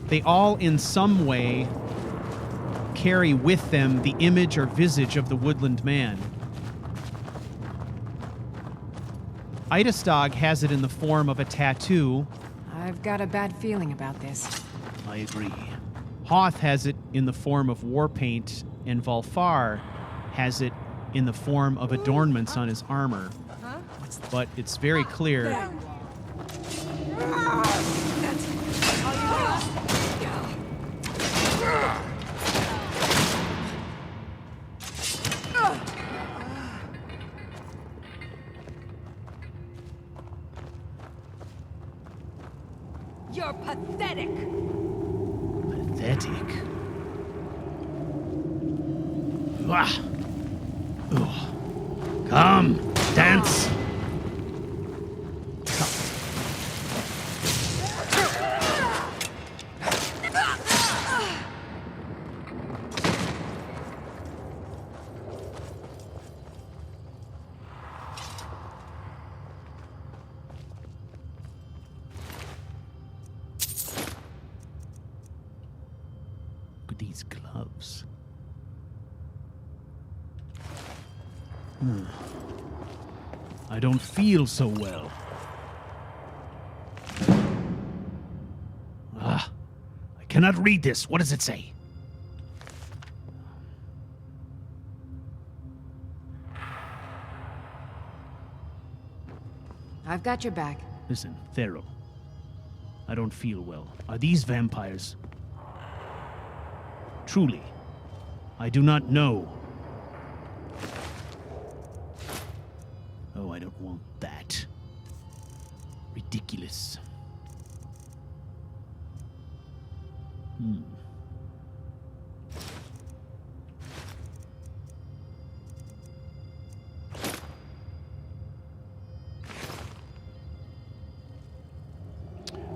They all, in some way, carry with them the image or visage of the woodland man. Idastog has it in the form of a tattoo. I've got a bad feeling about this. I agree. Hoth has it in the form of war paint, and Volfar has it in the form of adornments on his armor. But it's very clear. You're pathetic. Pathetic. Ah. Ugh. Come, dance. Look at these gloves. I don't feel so well. Ah, I cannot read this. What does it say? I've got your back. Listen, Thero. I don't feel well. Are these vampires? Truly, I do not know. Oh, I don't want that. Ridiculous.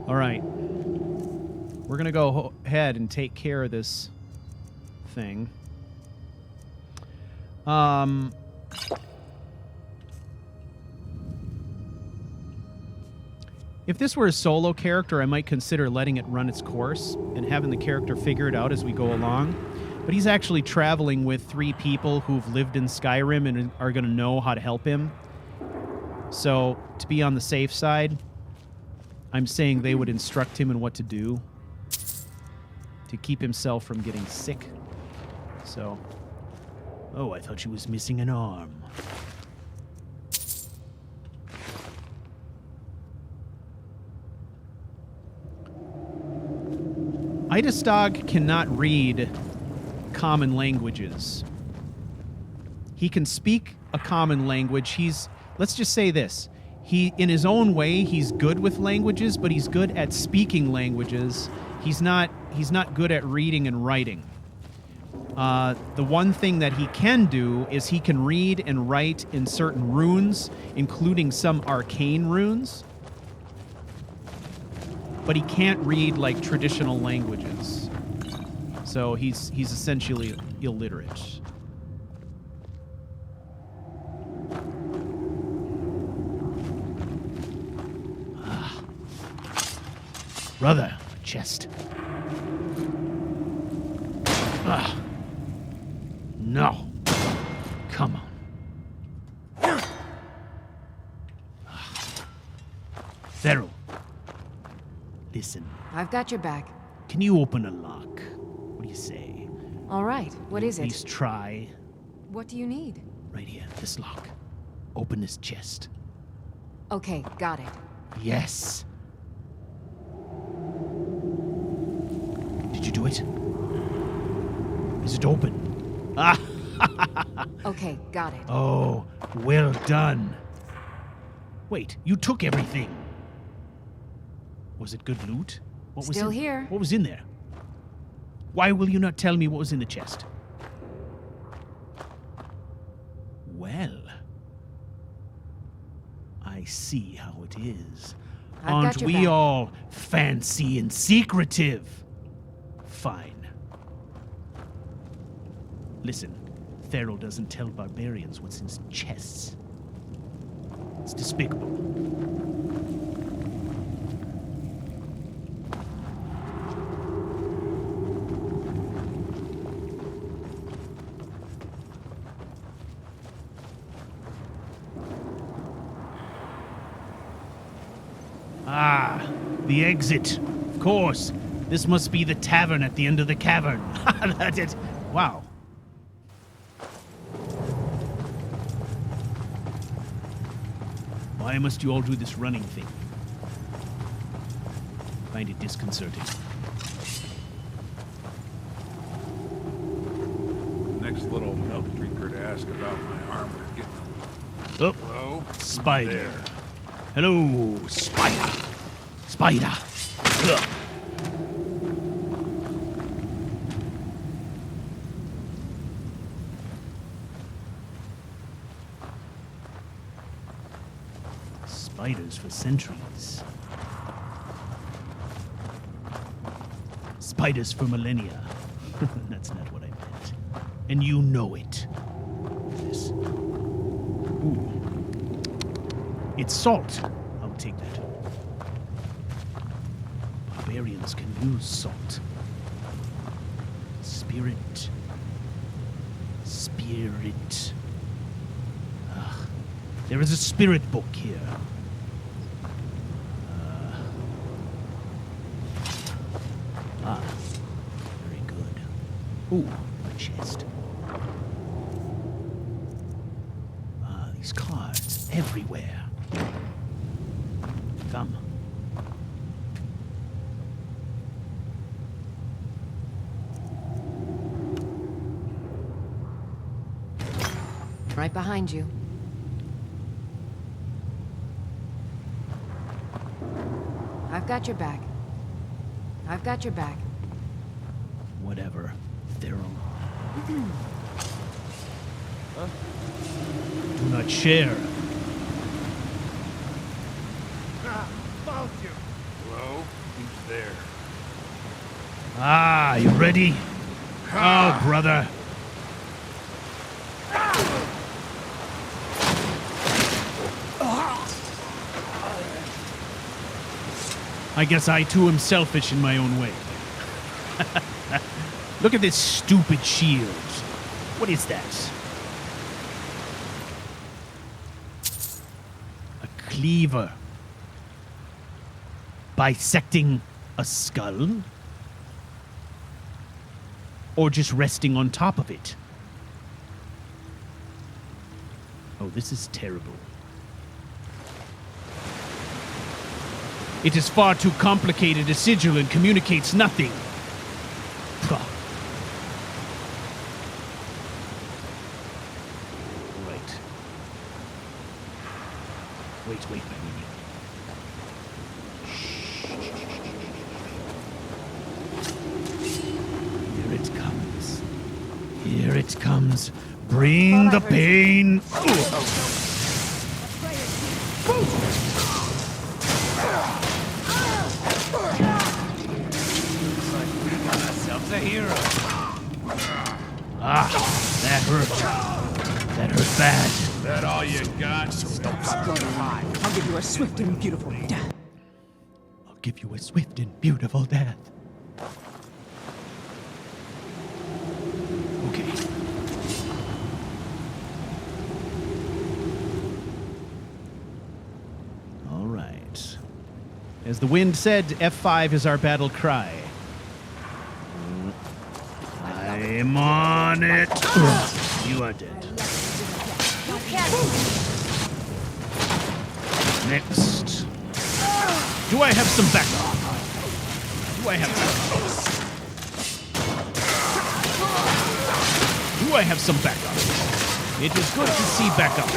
All right. We're going to go ahead and take care of this thing. If this were a solo character, I might consider letting it run its course and having the character figure it out as we go along. But he's actually traveling with 3 people who've lived in Skyrim and are going to know how to help him. So, to be on the safe side, I'm saying they would instruct him in what to do to keep himself from getting sick. So, oh, I thought she was missing an arm. Idastog cannot read common languages. He can speak a common language. Let's just say this. He, in his own way, he's good with languages, but he's good at speaking languages. He's not good at reading and writing. The one thing that he can do is he can read and write in certain runes, including some arcane runes. But he can't read like traditional languages. So he's essentially illiterate. Brother, chest. No. Come on. Thero. Listen. I've got your back. Can you open a lock? What do you say? All right. What is At it? least try. What do you need? Right here, this lock. Open this chest. Okay, got it. Yes. Did you do it? Is it open? Ah! Okay, got it. Oh, well done. Wait, you took everything. Was it good loot? What was Still in, here. What was in there? Why will you not tell me what was in the chest? Well, I see how it is. I've got Aren't your we back. all fancy and secretive? Fine. Listen, Thero doesn't tell barbarians what's in chests. It's despicable. Ah, the exit. Of course. This must be the tavern at the end of the cavern. That's it. Wow. Why must you all do this running thing? Find it disconcerting. Next little milk drinker to ask about my armor getting Oh, Hello? spider. There. Hello, spider. Spider. Ugh. Spiders for centuries. Spiders for millennia. That's not what I meant. And you know it. This. Ooh. It's salt. I'll take that. Barbarians can use salt. Spirit. Spirit. Ugh. There is a spirit book here. Very good. Ooh, a chest. These cards everywhere. Come. Right behind you. I've got your back. I've got your back. Whatever. Thero. Do not share. Found you. Hello? Who's there? Ah, you ready? Oh, brother. I guess I too am selfish in my own way. Look at this stupid shield. What is that? A cleaver. Bisecting a skull? Or just resting on top of it? Oh, this is terrible. It is far too complicated a sigil and communicates nothing. Puh. Right. Wait. Here it comes. Here it comes. Bring the pain. Ourselves a hero. Ah, that hurt. That hurt bad. That all you got? I'll give you a swift and beautiful death. I'll give you a swift and beautiful death. Okay. All right. As the wind said, F5 is our battle cry. I'm on it. You are dead. Next. Do I have some backup? Do I have some backup? It is good to see backup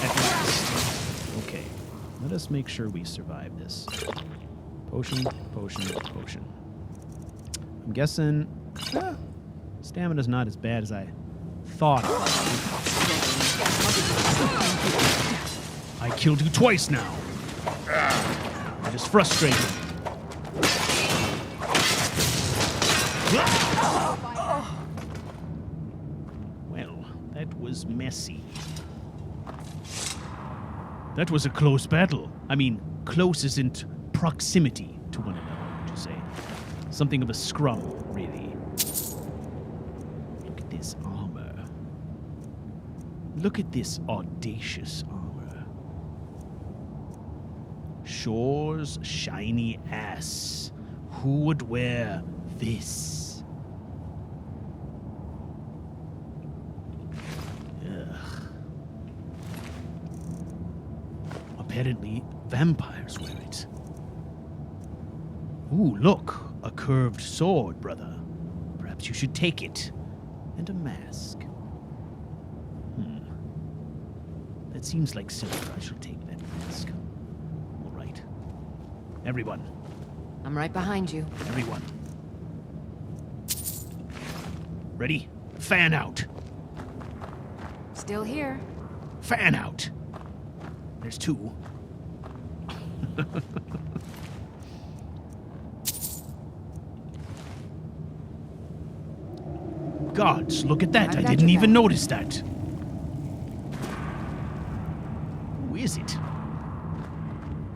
at last. Okay. Let us make sure we survive this. Potion, potion, potion. I'm guessing stamina's not as bad as I thought. I killed you twice now. That is frustrating. Well, that was messy. That was a close battle. I mean, close isn't proximity to one another, would you say? Something of a scrum, really. Look at this armor. Look at this audacious armor. Shore's shiny ass. Who would wear this? Ugh. Apparently, vampires wear it. Ooh, look. A curved sword, brother. Perhaps you should take it. And a mask. That seems like silver. I shall take that mask. All right. Everyone. I'm right behind you. Everyone. Ready? Fan out. Still here. Fan out. There's two. Gods, look at that. I didn't even notice that. Who is it?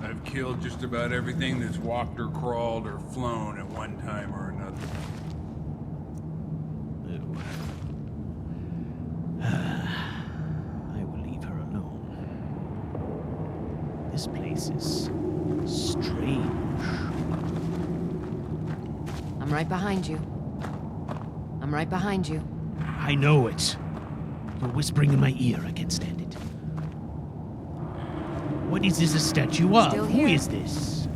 I've killed just about everything that's walked or crawled or flown at one time or another. I will leave her alone. This place is strange. I'm right behind you. I'm right behind you. I know it. You're whispering in my ear. I can't stand it. What is this a statue of? Still Who here. is this?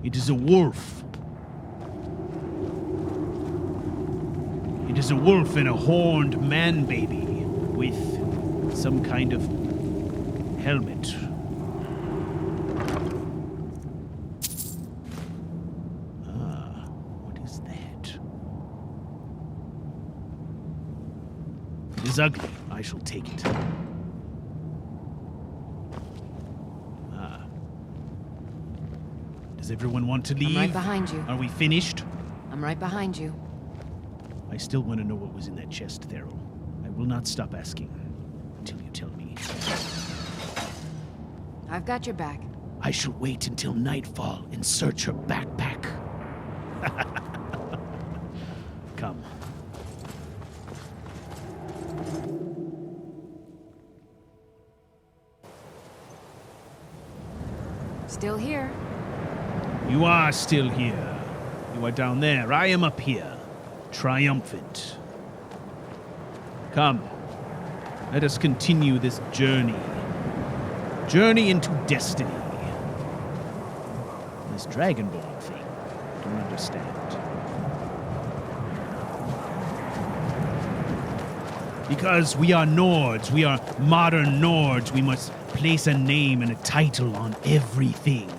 It is a wolf. It is a wolf and a horned man baby with some kind of helmet. It is ugly. I shall take it. Does everyone want to leave? I'm right behind you. Are we finished? I'm right behind you. I still want to know what was in that chest, Theral. I will not stop asking until you tell me. I've got your back. I shall wait until nightfall and search her backpack. Come. Still here. You are still here. You are down there. I am up here. Triumphant. Come. Let us continue this journey. Journey into destiny. This Dragonborn thing. I don't understand. Because we are Nords. We are modern Nords. We must place a name and a title on everything.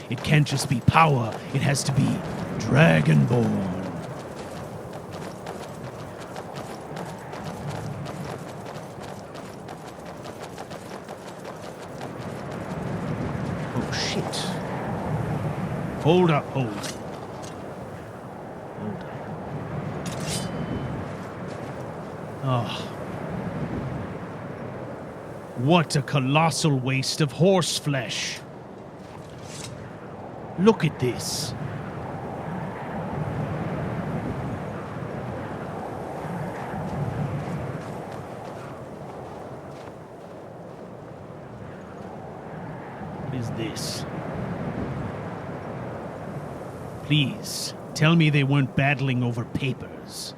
It can't just be power. It has to be Dragonborn. Oh, shit. Hold up, hold up. Hold up. Oh. What a colossal waste of horse flesh. Look at this. What is this? Please, tell me they weren't battling over papers.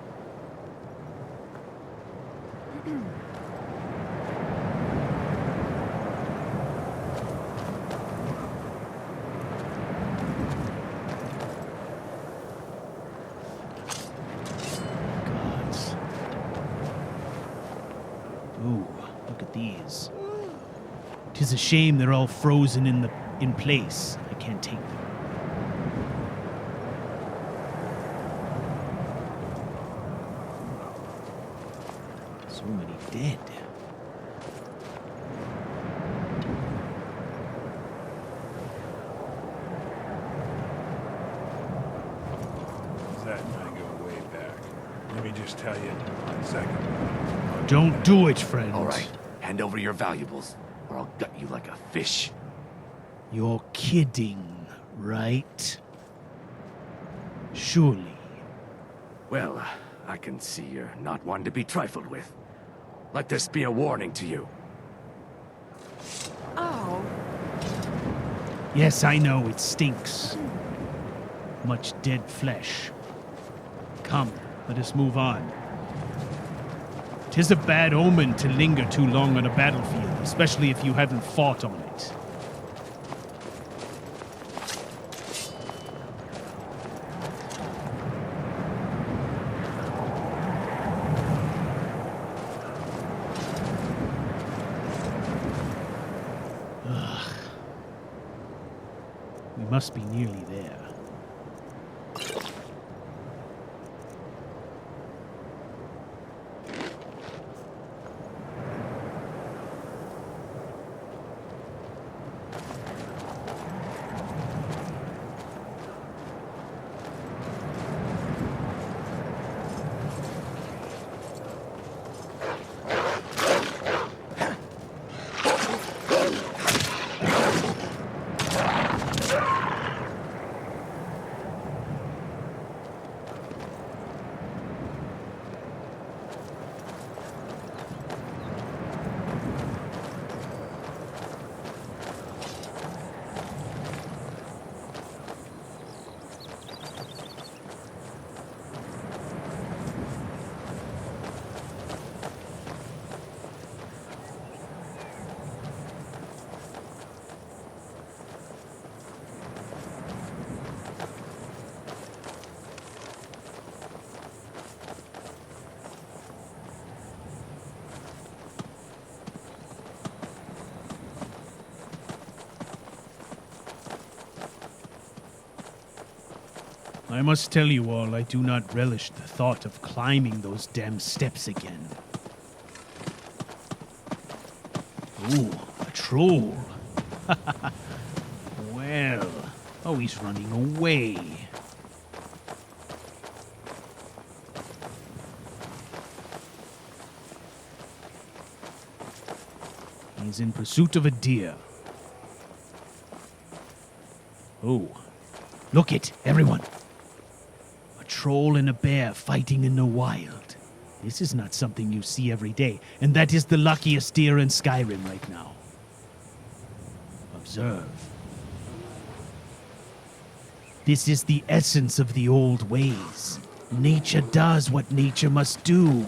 Gods. Ooh, look at these. 'Tis a shame they're all frozen in place. I can't take them. So many dead. Zach and I go way back. Let me just tell you, on second. Don't do it, friend. All right, hand over your valuables, or I'll gut you like a fish. You're kidding, right? Surely. Well, I can see you're not one to be trifled with. Let this be a warning to you. Oh, Yes, I know, it stinks. Much dead flesh. Come, let us move on. 'Tis a bad omen to linger too long on a battlefield, especially if you haven't fought on it. Ugh. We must be nearly there. I must tell you all, I do not relish the thought of climbing those damn steps again. Ooh, a troll. Well, oh, he's running away. He's in pursuit of a deer. Oh, look it, everyone. A troll and a bear fighting in the wild. This is not something you see every day, and that is the luckiest deer in Skyrim right now. Observe. This is the essence of the old ways. Nature does what nature must do.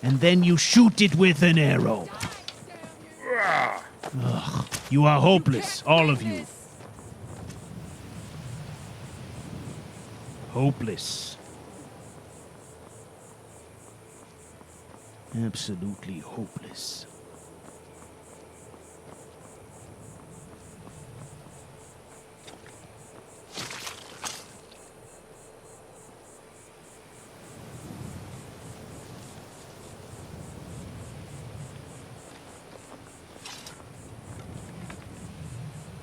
And then you shoot it with an arrow. Ugh, you are hopeless, all of you. Hopeless. Absolutely hopeless.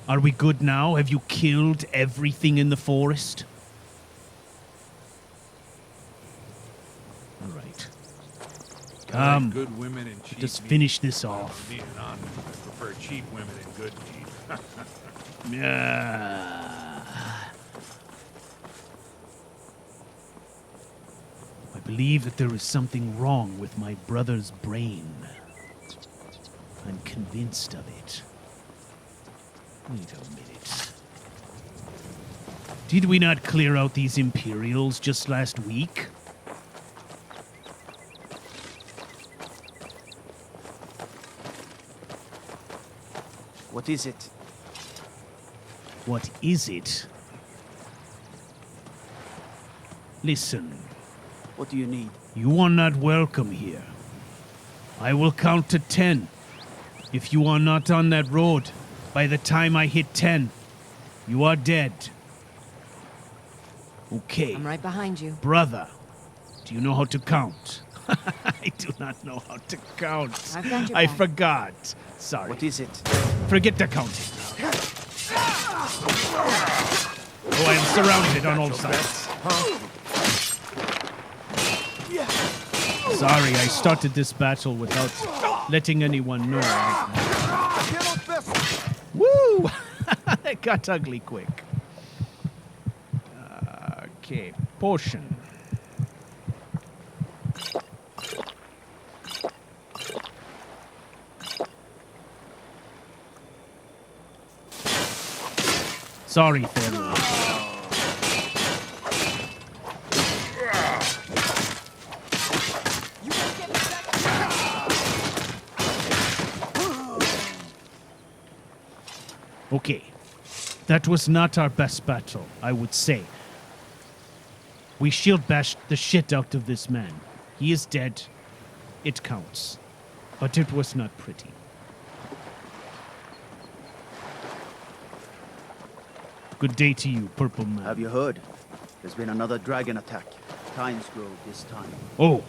Are we good now? Have you killed everything in the forest? All right. I like good women and cheap just meat. finish this Well, off. being honest, I prefer cheap women and good meat. I believe that there is something wrong with my brother's brain. I'm convinced of it. Wait a minute. Did we not clear out these Imperials just last week? What is it? What is it? Listen, What do you need? you are not welcome here. I will count to 10. If you are not on that road, by the time I hit 10, you are dead. Okay. I'm right behind you. Brother, do you know how to count? I do not know how to count. I've got your I back. forgot. Sorry. What is it? Forget the counting. Oh, I am surrounded on all sides. Sorry, I started this battle without letting anyone know. Woo! It got ugly quick. Okay, potion. Sorry, Pharaoh. Okay. That was not our best battle, I would say. We shield bashed the shit out of this man. He is dead. It counts. But it was not pretty. Good day to you, Purple Man. Have you heard? There's been another dragon attack. Times Grove this time. Oh,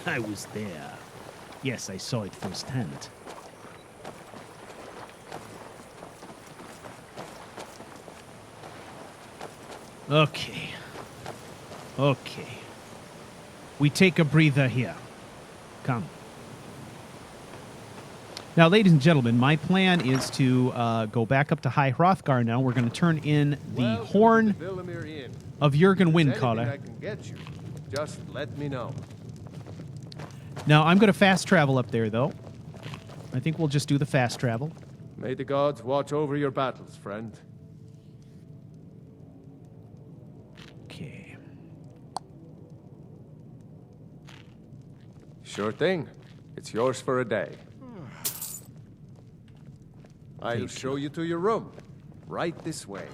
I was there. Yes, I saw it firsthand. Okay. Okay. We take a breather here. Come. Now, ladies and gentlemen, my plan is to go back up to High Hrothgar now. We're going to turn in the horn of Jurgen Windcaller. I can get you. Just let me know. Now, I'm going to fast travel up there, though. I think we'll just do the fast travel. May the gods watch over your battles, friend. Okay. Sure thing. It's yours for a day. I'll show you to your room. Right this way.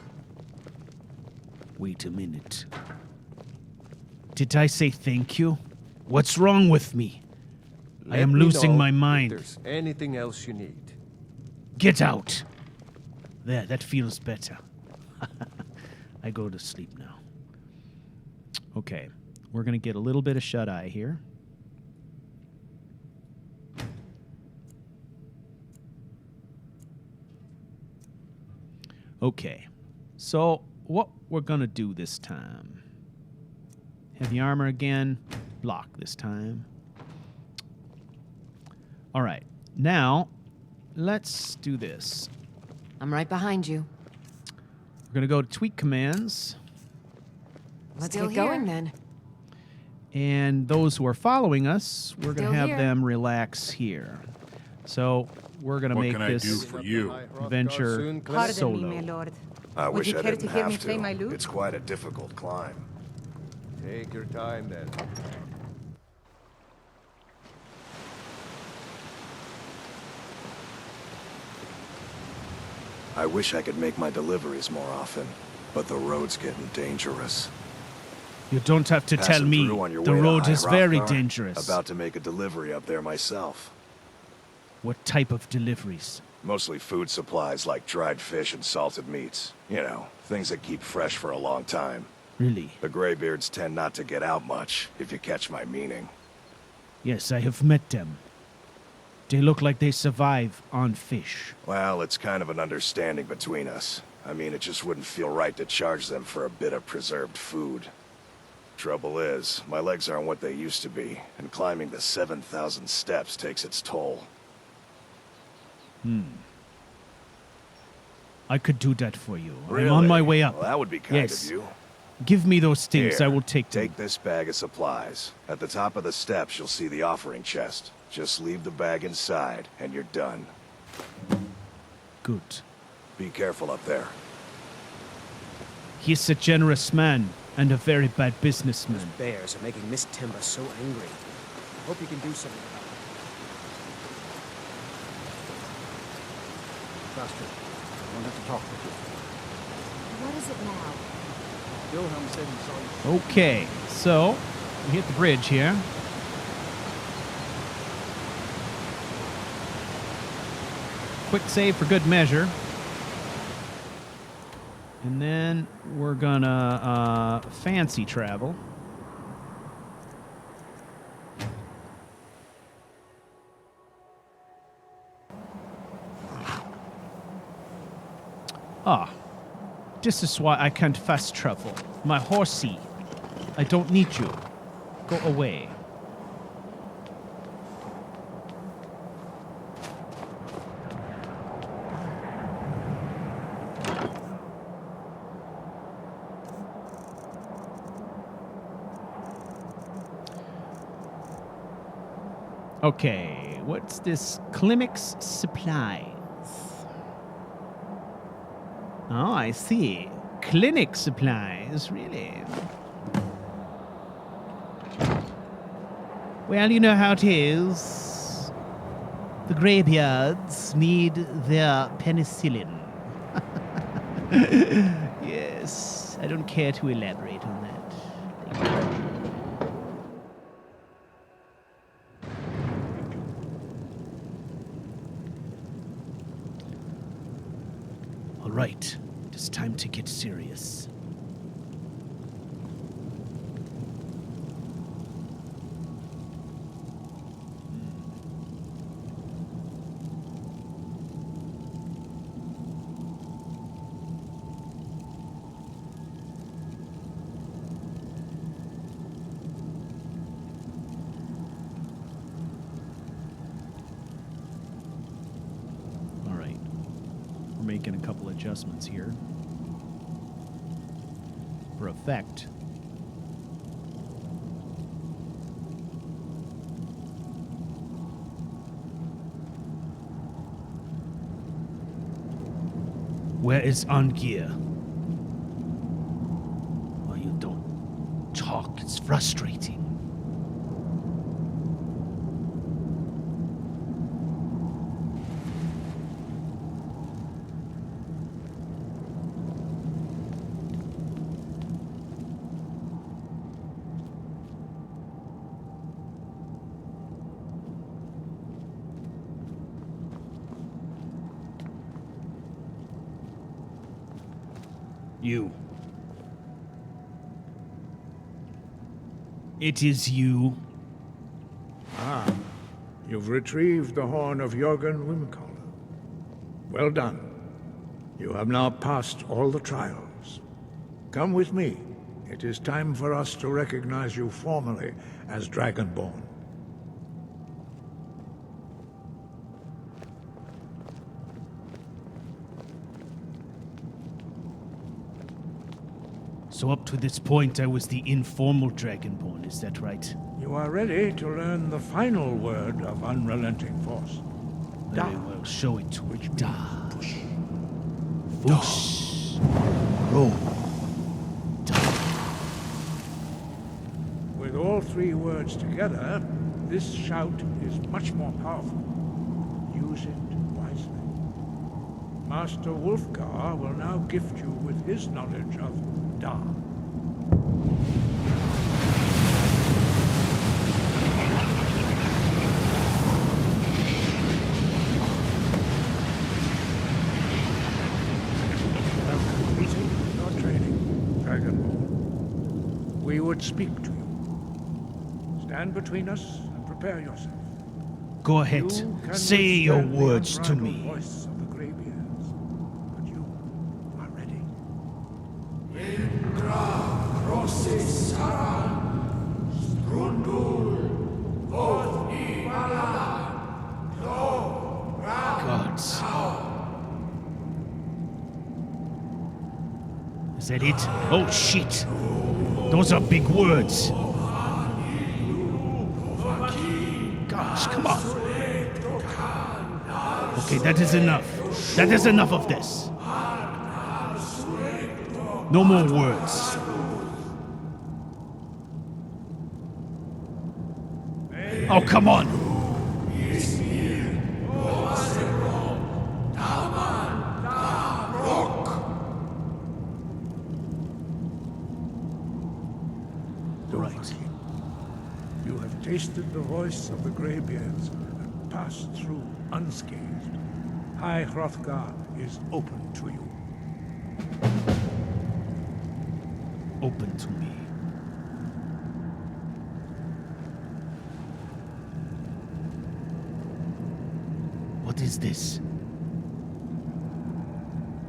Wait a minute. Did I say thank you? What's wrong with me? I am losing my mind. If there's anything else you need. Get out. There, that feels better. I go to sleep now. Okay, we're going to get a little bit of shut-eye here. Okay, so what we're going to do this time. Heavy armor again. Block this time. All right, now let's do this. I'm right behind you. We're going to go to tweak commands. Let's Still get going here. then. And those who are following us, we're going Still to have here. them relax here. So we're going to What make can I do this for you? venture Pardon solo. me, my lord. I Would wish you I care didn't to hear me have play to. my lute? It's quite a difficult climb. Take your time then. I wish I could make my deliveries more often, but the road's getting dangerous. You don't have to tell Passing me. through on your The way to road High is very Hrothgar. dangerous. About to make a delivery up there myself. What type of deliveries? Mostly food supplies like dried fish and salted meats. You know, things that keep fresh for a long time. Really? The Greybeards tend not to get out much, if you catch my meaning. Yes, I have met them. They look like they survive on fish. Well, it's kind of an understanding between us. I mean, it just wouldn't feel right to charge them for a bit of preserved food. Trouble is, my legs aren't what they used to be, and climbing the 7,000 steps takes its toll. I could do that for you. Really? I'm on my way up. Well, that would be kind Yes. of you. Give me those things. Here, I will take them. Take this bag of supplies. At the top of the steps, you'll see the offering chest. Just leave the bag inside, and you're done. Good. Be careful up there. He's a generous man and a very bad businessman. Bears are making Miss Timber so angry. I hope you can do something about it. Faster. I wanted to talk with you. What is it now? Wilhelm said he saw you. Okay, so we hit the bridge here. Quick save for good measure. And then we're gonna fancy travel. Ah, this is why I can't fast travel. My horsey. I don't need you. Go away. Okay, what's this? Climax Supplies. Oh, I see. Clinic supplies, really? Well, you know how it is. The graveyards need their penicillin. Yes, I don't care to elaborate on that. Thank you. All right, it's time to get serious. Making a couple adjustments here for effect. Where is Angier? Well, you don't talk. It's frustrating. You. It is you. Ah, you've retrieved the horn of Jürgen Wimkoller. Well done. You have now passed all the trials. Come with me. It is time for us to recognize you formally as Dragonborn. So up to this point, I was the informal Dragonborn, is that right? You are ready to learn the final word of unrelenting force. Very well, show it to me. Da. Push. Roll. Da. With all three words together, this shout is much more powerful. Use it wisely. Master Wulfgar will now gift you with his knowledge of Da. Your training, Dragonborn. We would speak to you. Stand between us and prepare yourself. Go ahead. Say your words to me. Voice of the Greybeards, but you are ready. Rossi Saran Is that it? Oh, shit. Those are big words. Gosh, come on. Okay, that is enough. That is enough of this. No more words. Oh, come on. Right. You have tasted the voice of the Greybeards and passed through unscathed. High Hrothgar is open to you. Open to me. What is this?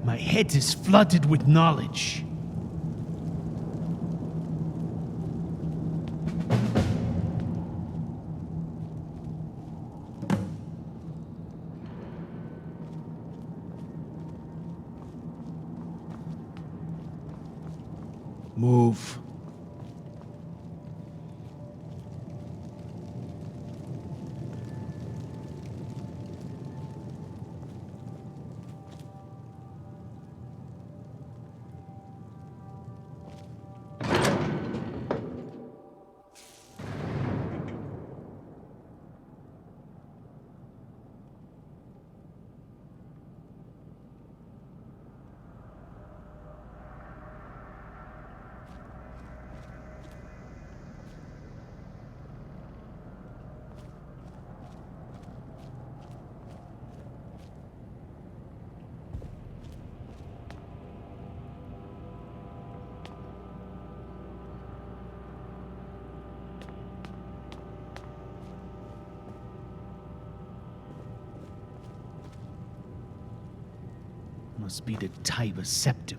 My head is flooded with knowledge. Move. Must be the Tiber Septum.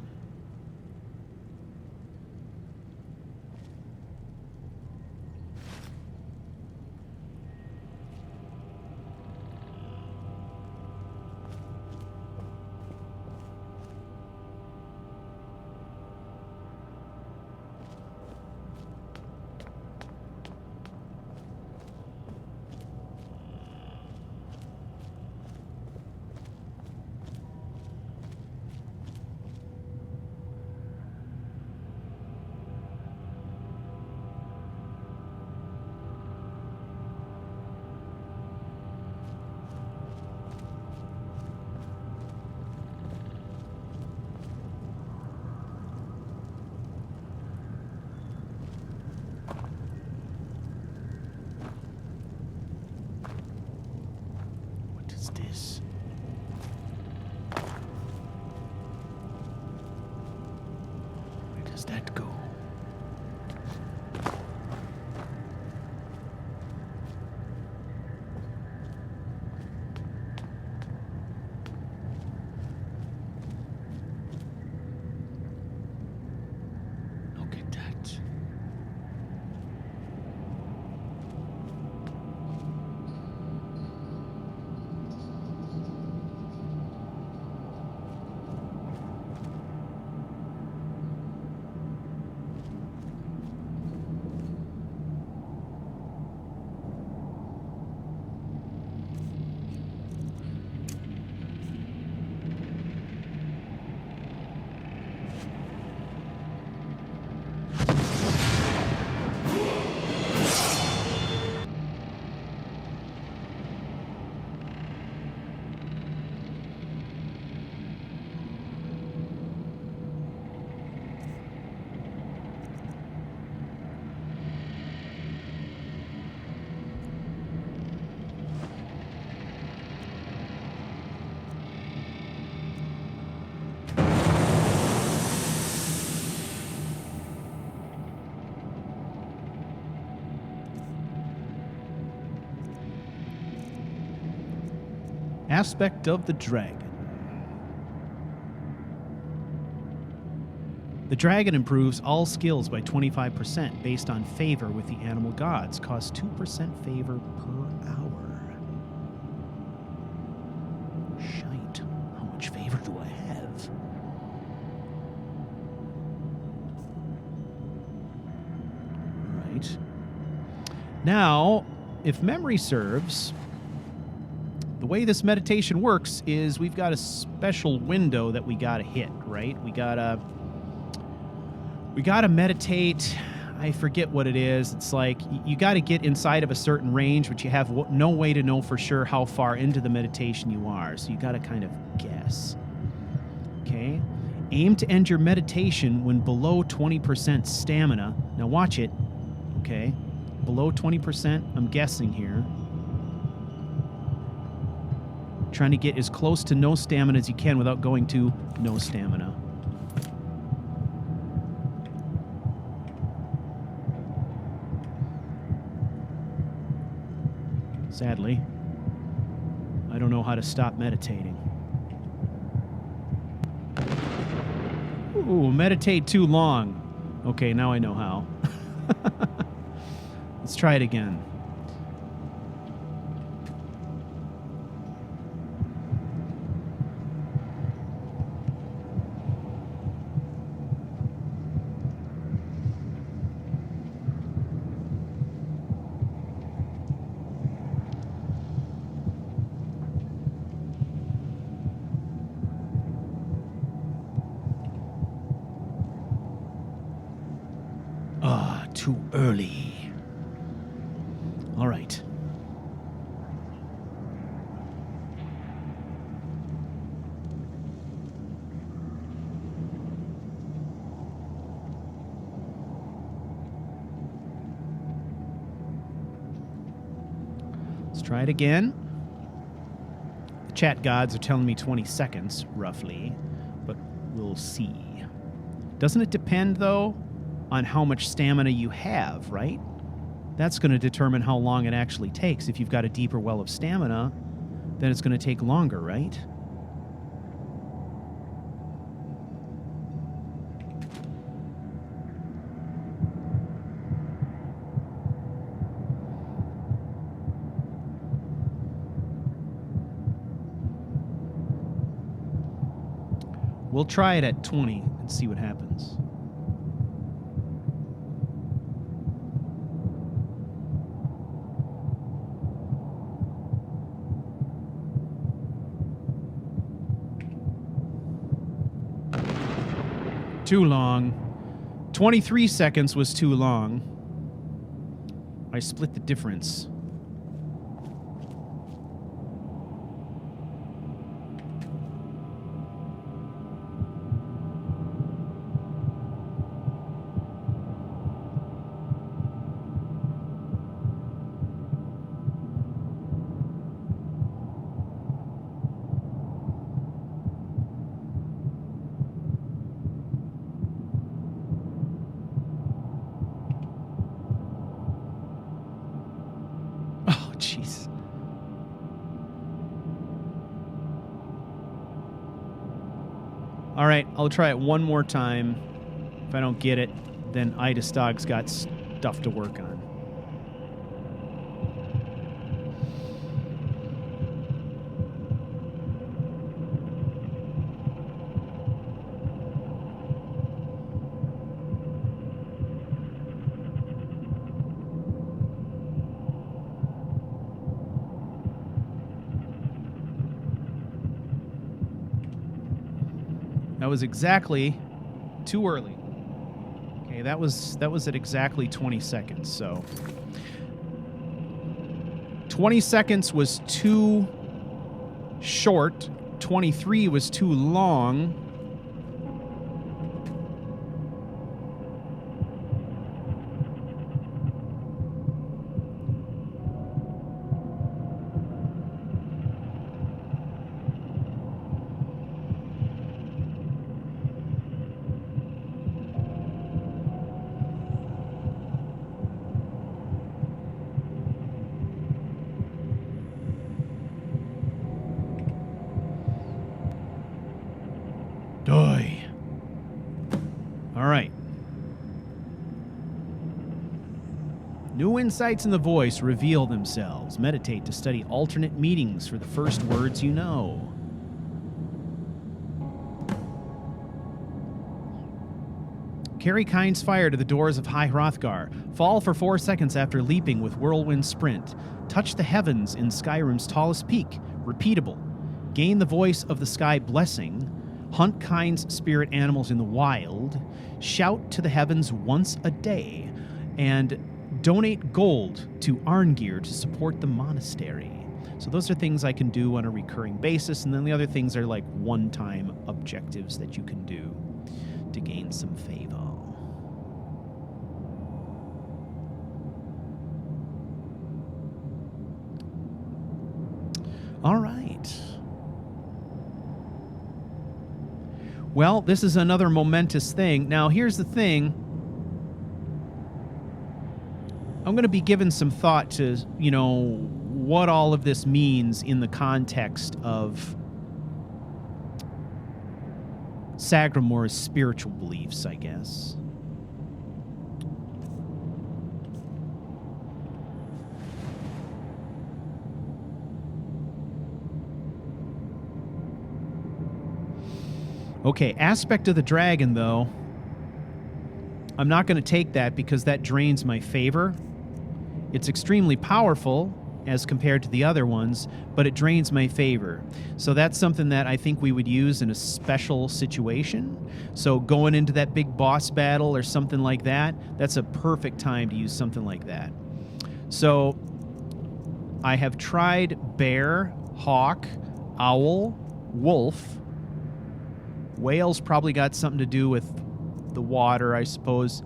This. Where does that go? Look at that. Aspect of the dragon. The dragon improves all skills by 25% based on favor with the animal gods. Costs 2% favor per hour. Shite. How much favor do I have? right. Now, if memory serves, the way this meditation works is we've got a special window that we gotta hit, right? We gotta meditate. I forget what it is. It's like you gotta get inside of a certain range, but you have no way to know for sure how far into the meditation you are. So you gotta kind of guess. Okay? Aim to end your meditation when below 20% stamina. Now watch it. Okay? Below 20%, I'm guessing here. Trying to get as close to no stamina as you can without going to no stamina. Sadly, I don't know how to stop meditating. Ooh, meditate too long. Okay, now I know how. Let's try it again. Too early. All right. Let's try it again. The chat gods are telling me 20 seconds, roughly, but we'll see. Doesn't it depend, though, on how much stamina you have, right? That's going to determine how long it actually takes. If you've got a deeper well of stamina, then it's going to take longer, right? We'll try it at 20 and see what happens. Too long. 23 seconds was too long. I split the difference. All right, I'll try it one more time. If I don't get it, then Idastog's got stuff to work on. That was exactly too early. Okay, that was at exactly 20 seconds. So 20 seconds was too short. 23 was too long. Die. All right. New insights in the voice reveal themselves. Meditate to study alternate meanings for the first words you know. Carry Kind's fire to the doors of High Hrothgar. Fall for 4 seconds after leaping with whirlwind sprint. Touch the heavens in Skyrim's tallest peak. Repeatable. Gain the voice of the sky blessing. Hunt Kind's spirit animals in the wild. Shout to the heavens once a day. And donate gold to Arngeir to support the monastery. So those are things I can do on a recurring basis, and then the other things are like one-time objectives that you can do to gain some favor. All right. Well, this is another momentous thing. Now, here's the thing. I'm going to be giving some thought to, you know, what all of this means in the context of Sagramor's spiritual beliefs, I guess. Okay, aspect of the dragon, though. I'm not going to take that because that drains my favor. It's extremely powerful as compared to the other ones, but it drains my favor. So that's something that I think we would use in a special situation. So going into that big boss battle or something like that, that's a perfect time to use something like that. So I have tried bear, hawk, owl, wolf. Whale's probably got something to do with the water, I suppose.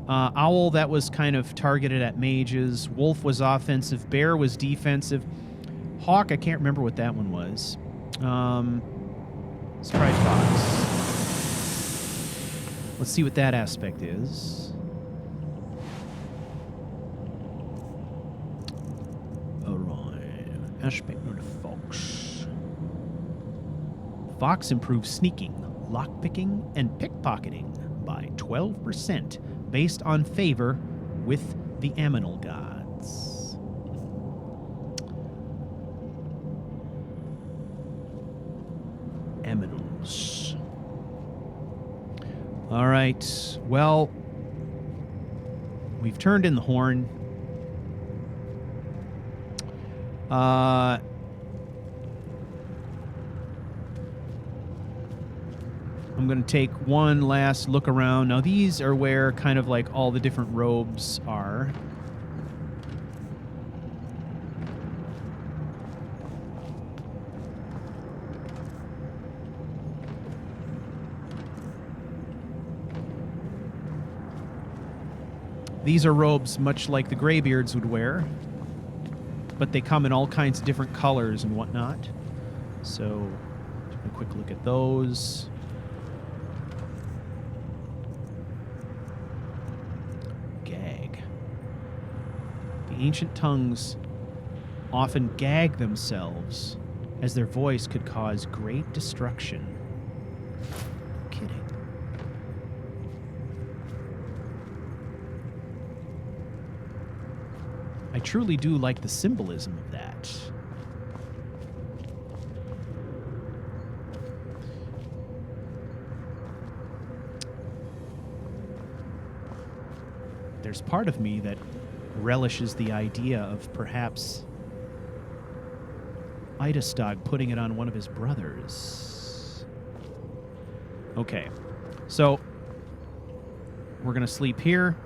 Owl, that was kind of targeted at mages. Wolf was offensive. Bear was defensive. Hawk, I can't remember what that one was. Let's try fox. Let's see what that aspect is. Alright. Aspect of the fox. Fox improves sneaking, lockpicking, and pickpocketing by 12%. Based on favor with the Aminal gods. Aminals. All right. Well, we've turned in the horn. I'm going to take one last look around. Now, these are where kind of like all the different robes are. These are robes much like the Greybeards would wear, but they come in all kinds of different colors and whatnot. So, take a quick look at those. Ancient tongues often gag themselves, as their voice could cause great destruction. Kidding. I truly do like the symbolism of that. There's part of me that relishes the idea of perhaps Idastog putting it on one of his brothers. Okay, so we're going to sleep here.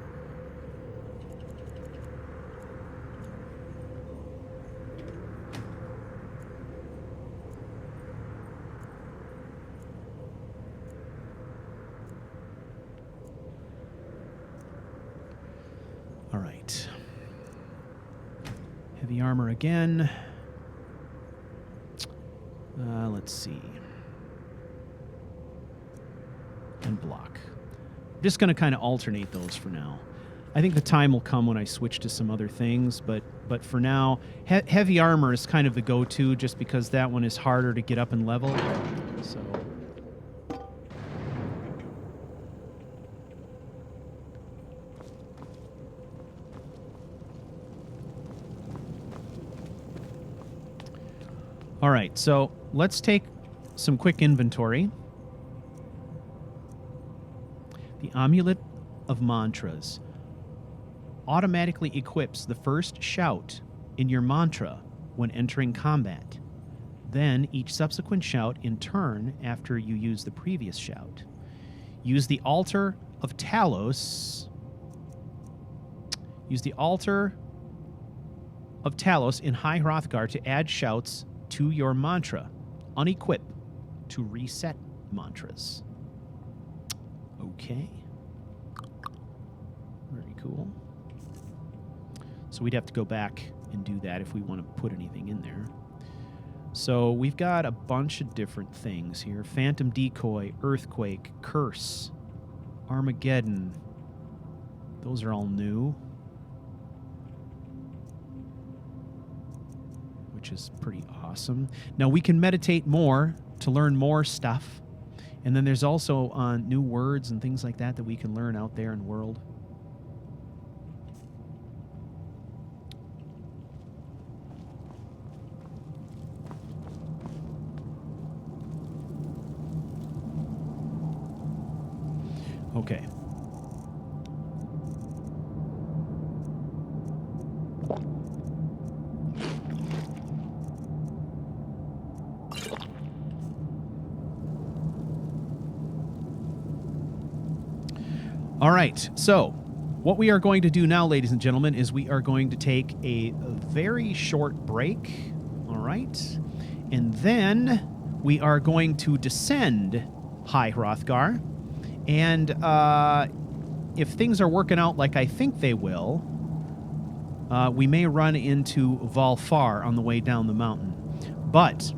All right. Heavy armor again. Let's see. And block. I'm just going to kind of alternate those for now. I think the time will come when I switch to some other things, but for now, heavy armor is kind of the go-to just because that one is harder to get up and level. So... All right, so let's take some quick inventory. The Amulet of Mantras automatically equips the first shout in your mantra when entering combat. Then each subsequent shout in turn after you use the previous shout. Use the Altar of Talos. Use the Altar of Talos in High Hrothgar to add shouts to your mantra. Unequip to reset mantras. Okay. Very cool. So we'd have to go back and do that if we want to put anything in there. So we've got a bunch of different things here. Phantom Decoy, Earthquake, Curse, Armageddon. Those are all new. Which is pretty awesome. Now we can meditate more to learn more stuff. And then there's also new words and things like that that we can learn out there in the world. Okay. All right, so what we are going to do now, ladies and gentlemen, is we are going to take a very short break, all right? And then we are going to descend High Hrothgar. And if things are working out like I think they will, we may run into Valfar on the way down the mountain. But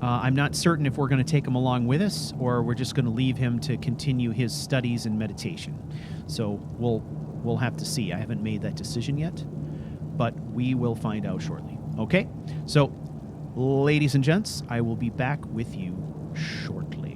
I'm not certain if we're going to take him along with us or we're just going to leave him to continue his studies and meditation. So we'll have to see. I haven't made that decision yet, but we will find out shortly. Okay? So, ladies and gents, I will be back with you shortly.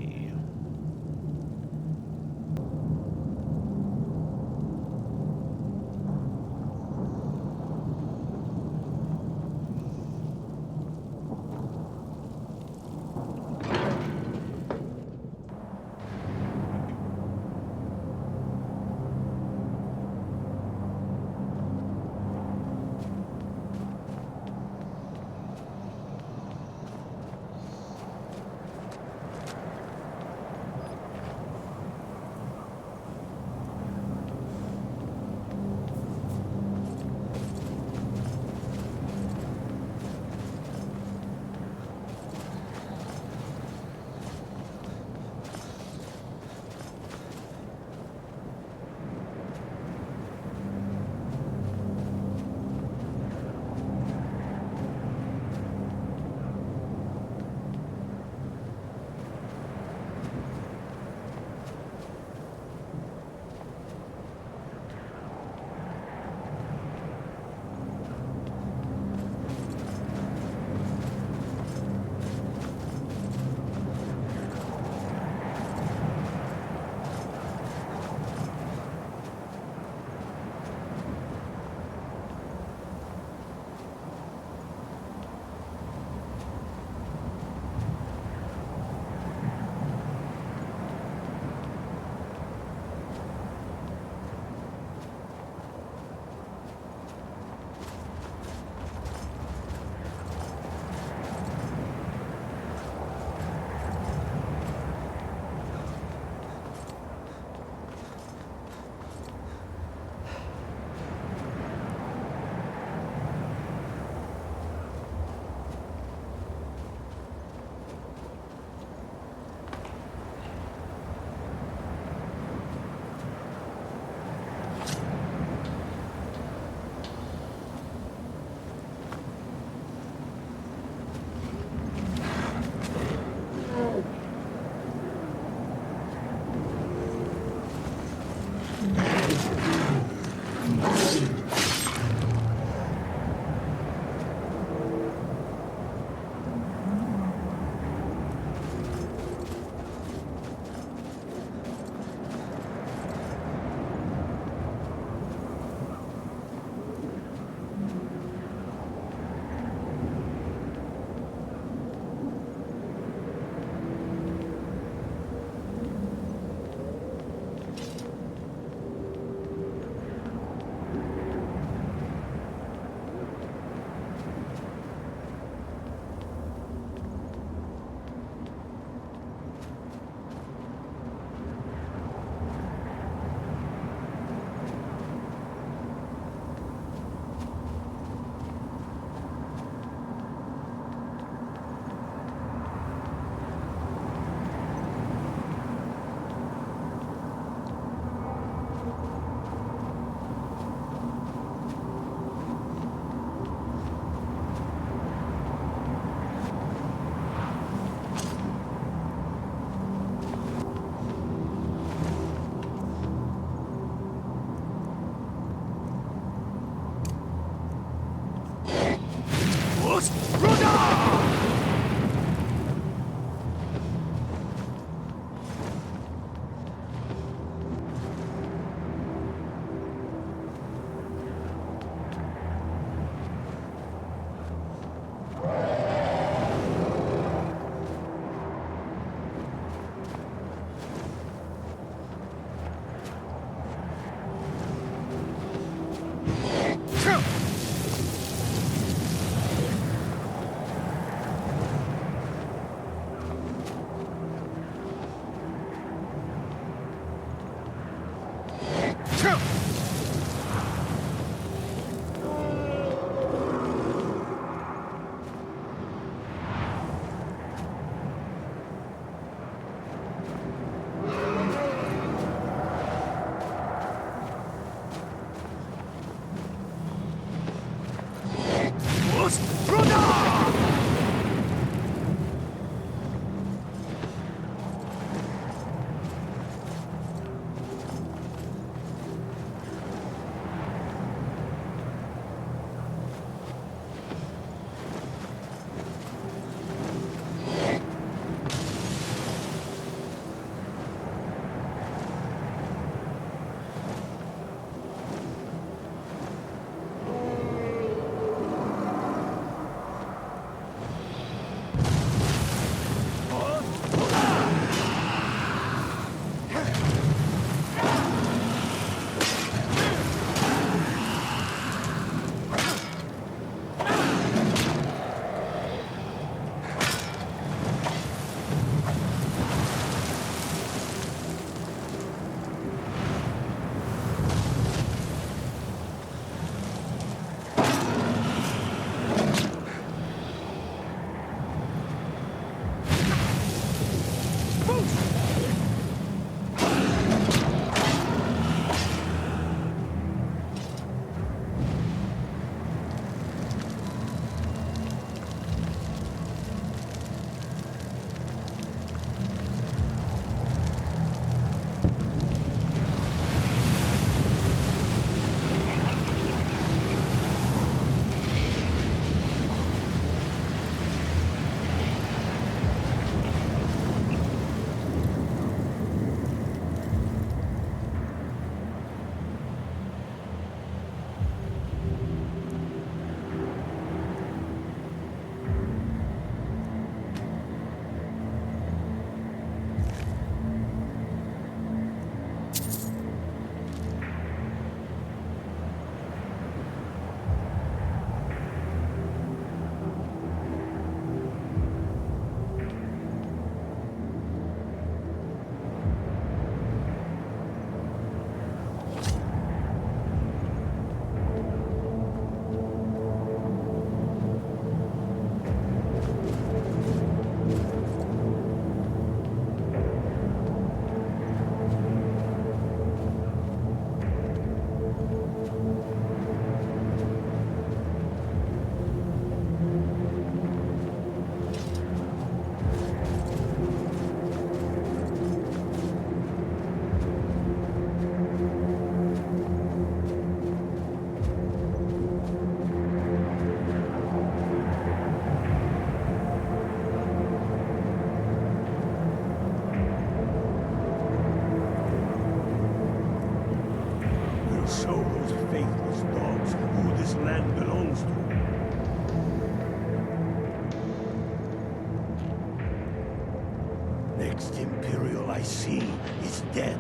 Next Imperial I see is dead.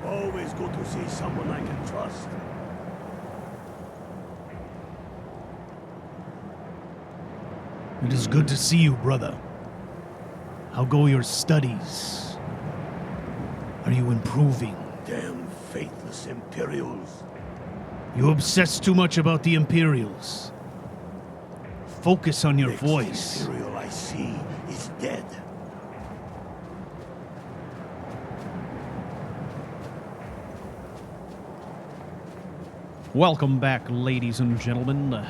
Always good to see someone I can trust. It is good to see you, brother. How go your studies? Are you improving? Damn faithless Imperials. You obsess too much about the Imperials. Focus on your voice. Next Imperial I see is dead. Welcome back, ladies and gentlemen.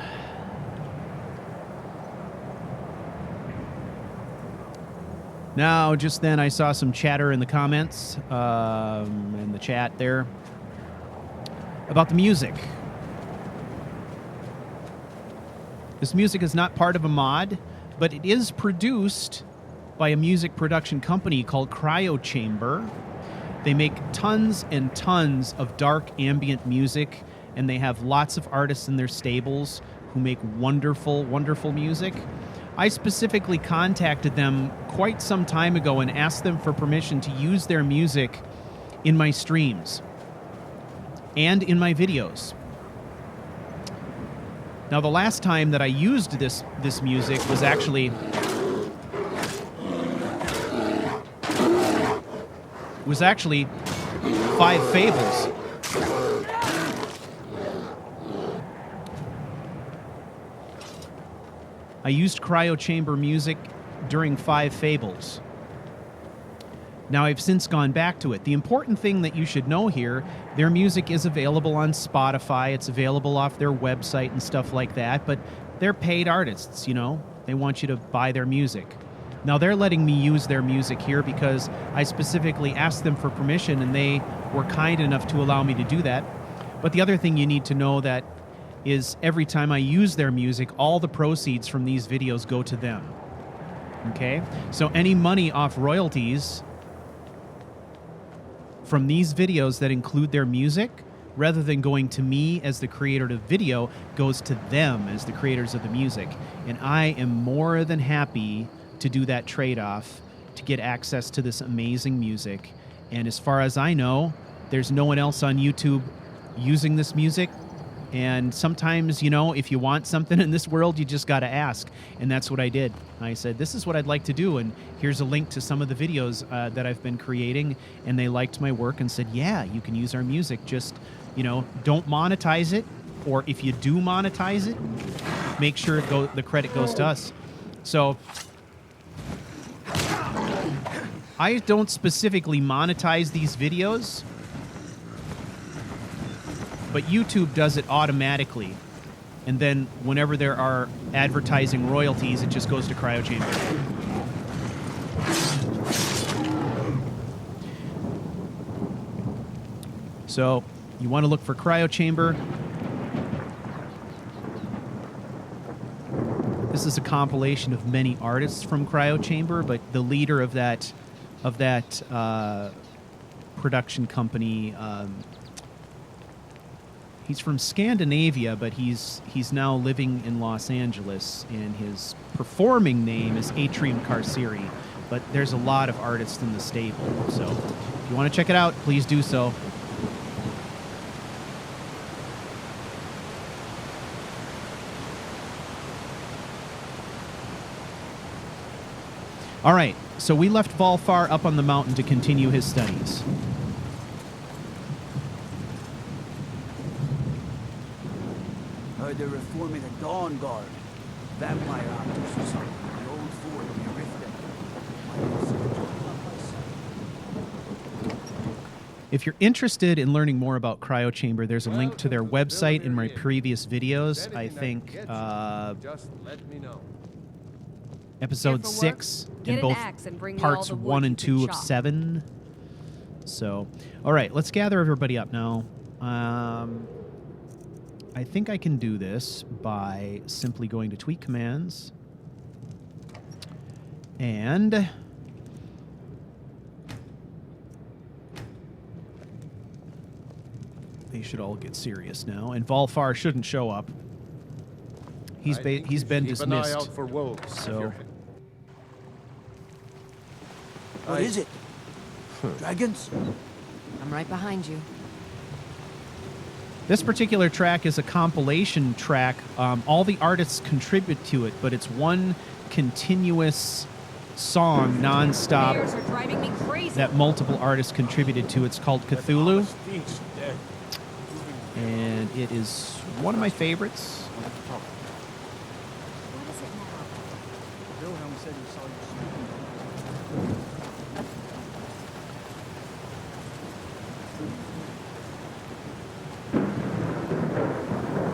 Now, just then, I saw some chatter in the comments, in the chat there, about the music. This music is not part of a mod, but it is produced by a music production company called CRYO. They make tons and tons of dark ambient music, and they have lots of artists in their stables who make wonderful, wonderful music. I specifically contacted them quite some time ago and asked them for permission to use their music in my streams and in my videos. Now, the last time that I used this music was actually Five Fables. I used CRYO music during Five Fables. Now, I've since gone back to it. The important thing that you should know here, their music is available on Spotify. It's available off their website and stuff like that, but they're paid artists, you know. They want you to buy their music. Now, they're letting me use their music here because I specifically asked them for permission, and they were kind enough to allow me to do that. But the other thing you need to know that is every time I use their music, all the proceeds from these videos go to them. Okay? So any money off royalties from these videos that include their music, rather than going to me as the creator of the video, goes to them as the creators of the music. And I am more than happy to do that trade-off to get access to this amazing music. And as far as I know, there's no one else on YouTube using this music. And sometimes, you know, if you want something in this world, you just got to ask. And that's what I did. I said, this is what I'd like to do. And here's a link to some of the videos that I've been creating. And they liked my work and said, yeah, you can use our music. Just, you know, don't monetize it. Or if you do monetize it, make sure the credit goes to us. So I don't specifically monetize these videos, but YouTube does it automatically. And then whenever there are advertising royalties, it just goes to CRYO. So you want to look for CRYO. This is a compilation of many artists from CRYO, but the leader of that production company, he's from Scandinavia, but he's now living in Los Angeles, and his performing name is Atrium Carceri. But there's a lot of artists in the stable, so if you want to check it out, please do so. All right, so we left Volfar up on the mountain to continue his studies. They're reforming a Dawn Guard. Vampire hunters or something. The old fort near Riften. If you're interested in learning more about CRYO, there's a link to their website in my previous videos. I think episode 6 in both parts 1 and 2 of 7. So, all right, let's gather everybody up now. I think I can do this by simply going to tweak commands and they should all get serious now, and Volfar shouldn't show up. He's been dismissed. Keep an eye out for wolves. So What is it? Dragons? I'm right behind you. this particular track is a compilation track. All the artists contribute to it, but it's one continuous song, non-stop, that multiple artists contributed to. It's called Cthulhu, and it is one of my favorites.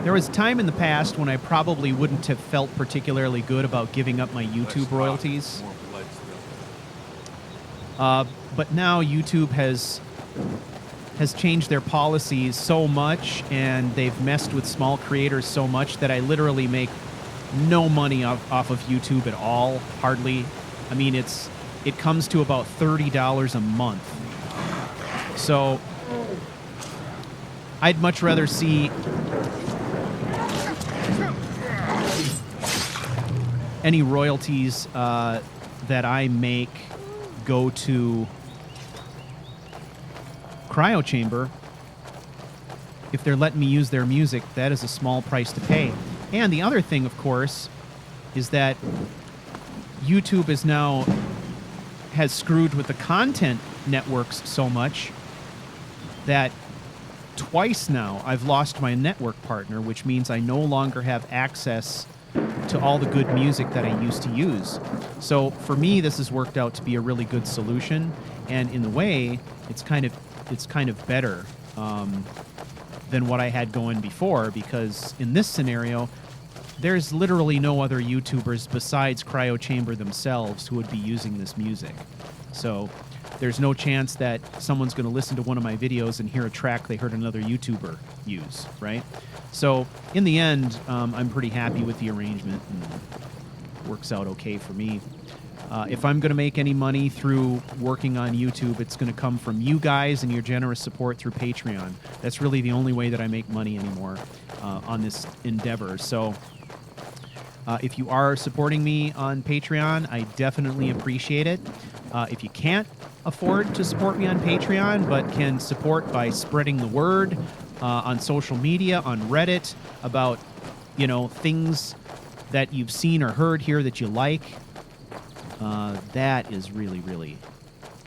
There was a time in the past when I probably wouldn't have felt particularly good about giving up my YouTube royalties. But now YouTube has changed their policies so much, and they've messed with small creators so much that I literally make no money off of YouTube at all, hardly. I mean, it comes to about $30 a month. So I'd much rather see any royalties that I make go to CRYO Chamber. If they're letting me use their music, that is a small price to pay. And the other thing, of course, is that YouTube has screwed with the content networks so much that twice now I've lost my network partner, which means I no longer have access to all the good music that I used to use. So for me, this has worked out to be a really good solution, and in a way, it's kind of better than what I had going before, because in this scenario, there's literally no other YouTubers besides CRYO Chamber themselves who would be using this music. So there's no chance that someone's going to listen to one of my videos and hear a track they heard another YouTuber use, right? So in the end, I'm pretty happy with the arrangement, and it works out okay for me. If I'm going to make any money through working on YouTube, it's going to come from you guys and your generous support through Patreon. That's really the only way that I make money anymore on this endeavor. So if you are supporting me on Patreon, I definitely appreciate it. If you can't afford to support me on Patreon, but can support by spreading the word on social media, on Reddit, about, things that you've seen or heard here that you like, that is really, really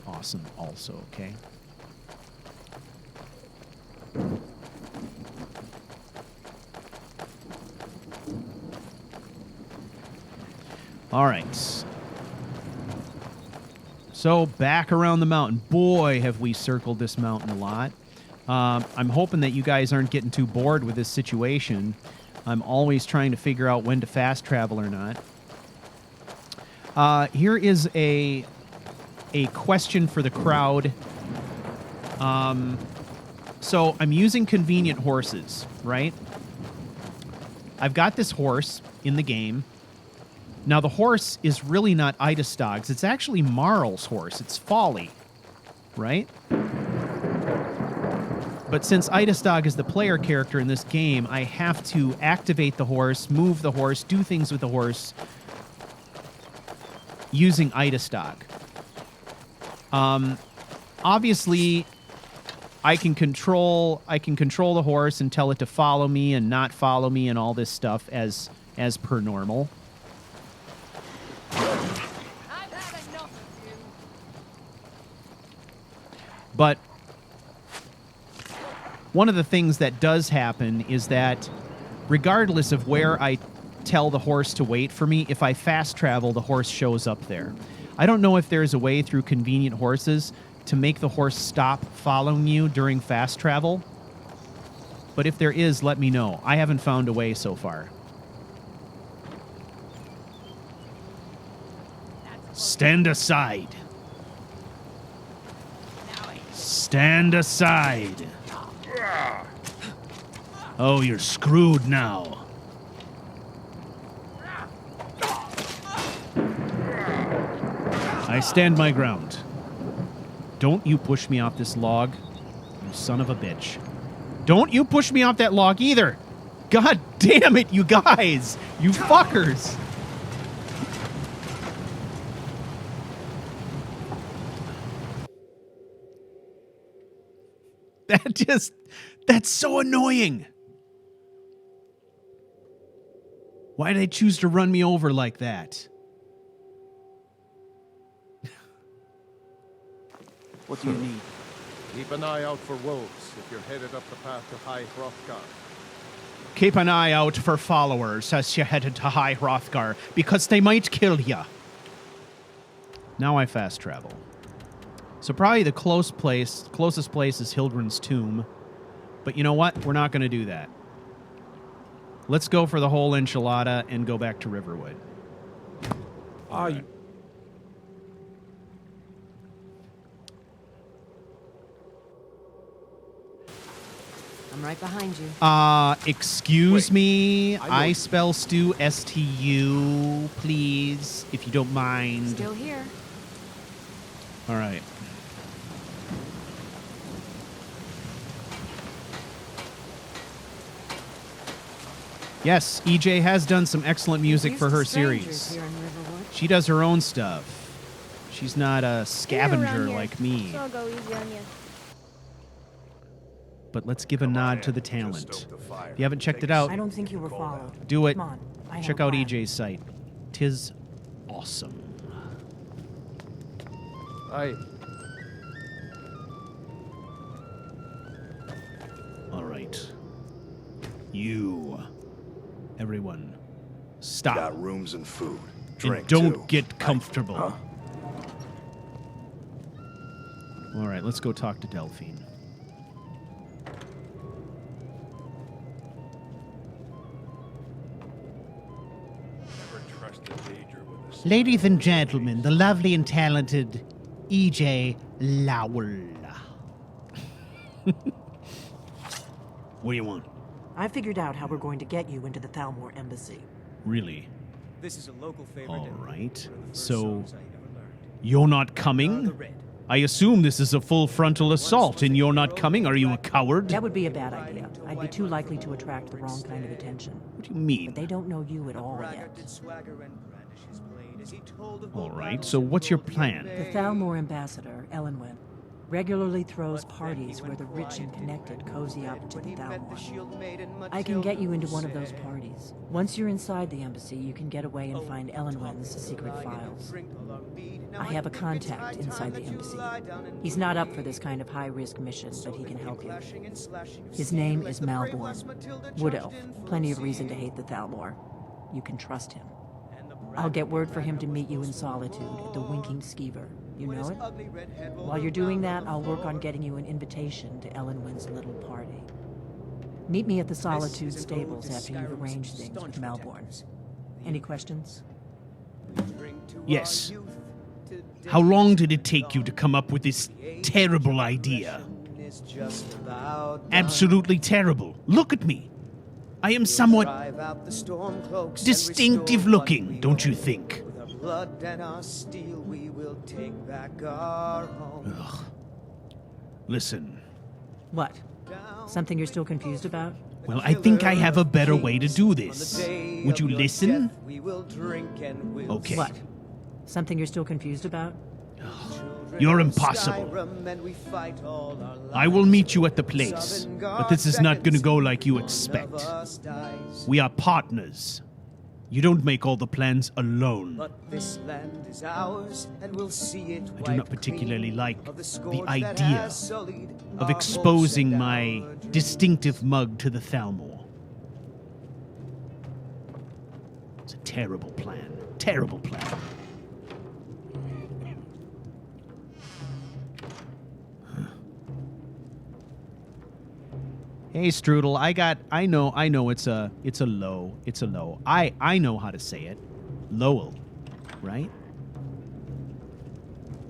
awesome also, okay? All right. So back around the mountain. Boy, have we circled this mountain a lot. I'm hoping that you guys aren't getting too bored with this situation. I'm always trying to figure out when to fast travel or not. Here is a question for the crowd. So I'm using convenient horses, right? I've got this horse in the game. Now, the horse is really not Idastog's. It's actually Marl's horse. It's Folly, right? But since Idastog is the player character in this game, I have to activate the horse, move the horse, do things with the horse using Idastog. Obviously, I can control the horse and tell it to follow me and not follow me and all this stuff as per normal. But one of the things that does happen is that regardless of where I tell the horse to wait for me, if I fast travel, the horse shows up there. I don't know if there's a way through convenient horses to make the horse stop following you during fast travel. But if there is, let me know. I haven't found a way so far. Stand aside. Stand aside. Oh, you're screwed now. I stand my ground. Don't you push me off this log, you son of a bitch. Don't you push me off that log either. God damn it, you guys. You fuckers. That's so annoying. Why did they choose to run me over like that? What do you need? Keep an eye out for wolves if you're headed up the path to High Hrothgar. Keep an eye out for followers as you're headed to High Hrothgar, because they might kill ya. Now I fast travel. So probably the closest place is Hildren's tomb. But you know what? We're not going to do that. Let's go for the whole enchilada and go back to Riverwood. I'm right behind you. Excuse me. I spell stew STU, please, if you don't mind. Still here. All right. Yes, EJ has done some excellent music for her series. Here in Riverwood. She does her own stuff. She's not a scavenger like me. So I'll go easy on you. But let's give a nod to the talent. If you haven't checked it out, I don't think you were followed. do it. Come on. I have Check a out plan. EJ's site. 'Tis awesome. All right. You. Everyone. Stop. Got rooms and food. And Drink, don't too. get comfortable. Huh? All right, let's go talk to Delphine. Never trusted Danger with a Ladies and gentlemen, the lovely and talented EJ Lowell. What do you want? I figured out how we're going to get you into the Thalmor embassy. Really? This is a local favorite. All right. So, you're not coming? I assume this is a full frontal assault and you're not coming. Are you a coward? That would be a bad idea. I'd be too likely to attract the wrong kind of attention. What do you mean? But they don't know you at all yet. All right, so what's your plan? The Thalmor ambassador, Elenwen, regularly throws parties where the rich and connected cozy up to the Thalmor. I can get you into one of those parties. Once you're inside the embassy, you can get away and find Elenwen's secret files. I have a contact inside the embassy. He's not up for this kind of high-risk mission, but he can help you. His name is Malborn. Wood Elf. Plenty of reason to hate the Thalmor. You can trust him. I'll get word for him to meet you in Solitude at the Winking Skeever. You know it? While you're doing that, I'll work on getting you an invitation to Elenwen's little party. Meet me at the Solitude stables after you've arranged things with Malborn. Any questions? Yes. How long did it take you to come up with this terrible idea? Absolutely terrible. Look at me. I am somewhat distinctive looking, don't you think? Ugh. Listen. What? Something you're still confused about? Well, I think I have a better way to do this. Would you listen? Okay. What? Something you're still confused about? You're impossible. I will meet you at the place, but this is not going to go like you expect. We are partners. You don't make all the plans alone. I do not particularly like the idea of exposing my distinctive mug to the Thalmor. It's a terrible plan. Terrible plan. Hey Strudel, I know it's a low. I know how to say it. Lowell, right?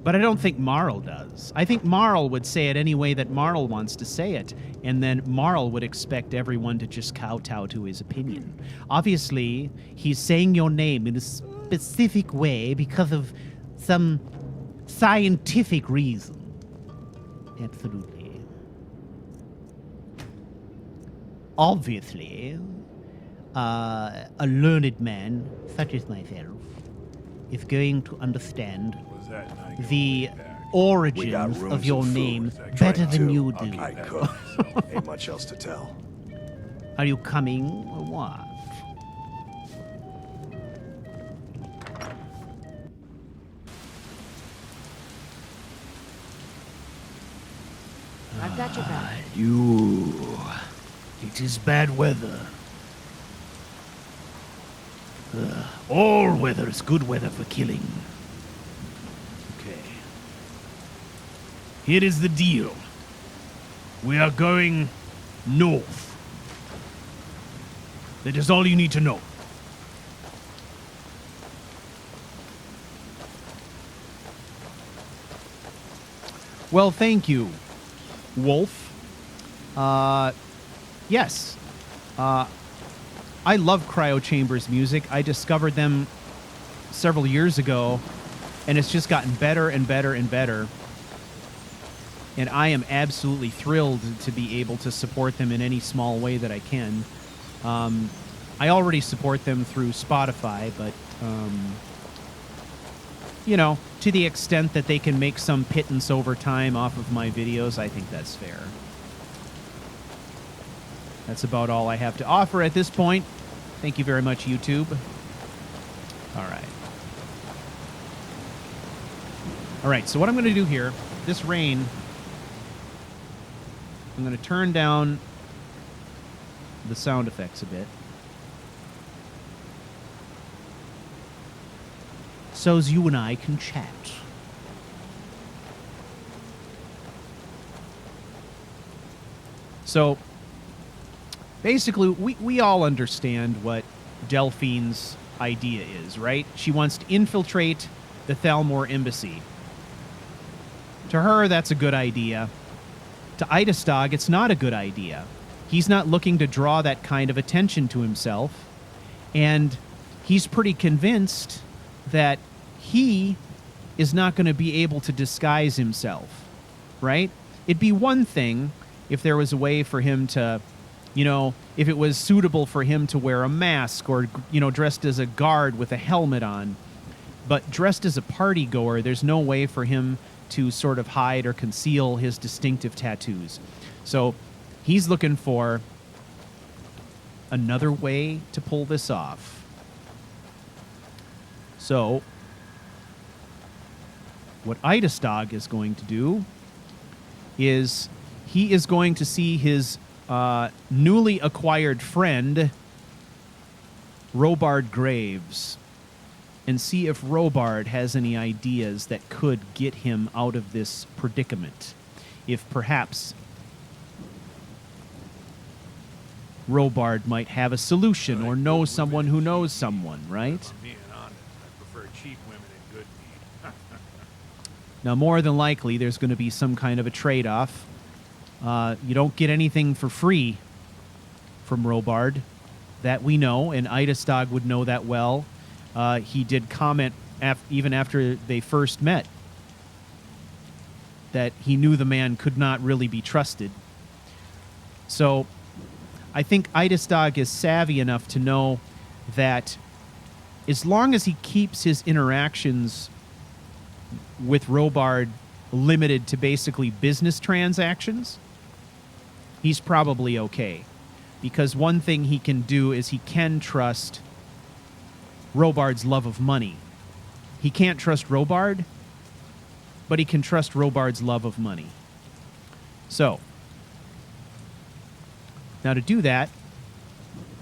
But I don't think Marl does. I think Marl would say it any way that Marl wants to say it, and then Marl would expect everyone to just kowtow to his opinion. Obviously, he's saying your name in a specific way because of some scientific reason. Absolutely. Obviously, a learned man, such as myself, is going to understand the origins of your name better than you do. I cook. Ain't much else to tell. Are you coming or what? I've got your back. It is bad weather. All weather is good weather for killing. Okay. Here is the deal. We are going north. That is all you need to know. Well, thank you, Wolf. yes, I love Cryo Chambers music. I discovered them several years ago, and it's just gotten better and better and better. And I am absolutely thrilled to be able to support them in any small way that I can. I already support them through Spotify, but, you know, to the extent that they can make some pittance over time off of my videos, I think that's fair. That's about all I have to offer at this point. Thank you very much, YouTube. All right. All right, so what I'm going to do here, this rain, I'm going to turn down the sound effects a bit. So as you and I can chat. So, basically, we all understand what Delphine's idea is, right? She wants to infiltrate the Thalmor embassy. To her, that's a good idea. To Eidestag, it's not a good idea. He's not looking to draw that kind of attention to himself, and he's pretty convinced that he is not going to be able to disguise himself, right? It'd be one thing if there was a way for him to, you know, if it was suitable for him to wear a mask or, you know, dressed as a guard with a helmet on. But dressed as a party goer, there's no way for him to sort of hide or conceal his distinctive tattoos. So he's looking for another way to pull this off. So what Eidestag is going to do is he is going to see his newly acquired friend, Robard Graves, and see if Robard has any ideas that could get him out of this predicament. If perhaps Robard might have a solution or know someone who knows someone, right? If I'm being honest, I prefer cheap women in good meat. Now, more than likely, there's going to be some kind of a trade-off. You don't get anything for free from Robard. That we know, and Eidestag would know that well. He did comment, even after they first met, that he knew the man could not really be trusted. So I think Eidestag is savvy enough to know that as long as he keeps his interactions with Robard limited to basically business transactions, he's probably okay. Because one thing he can do is he can trust Robard's love of money. He can't trust Robard, but he can trust Robard's love of money. So, now to do that,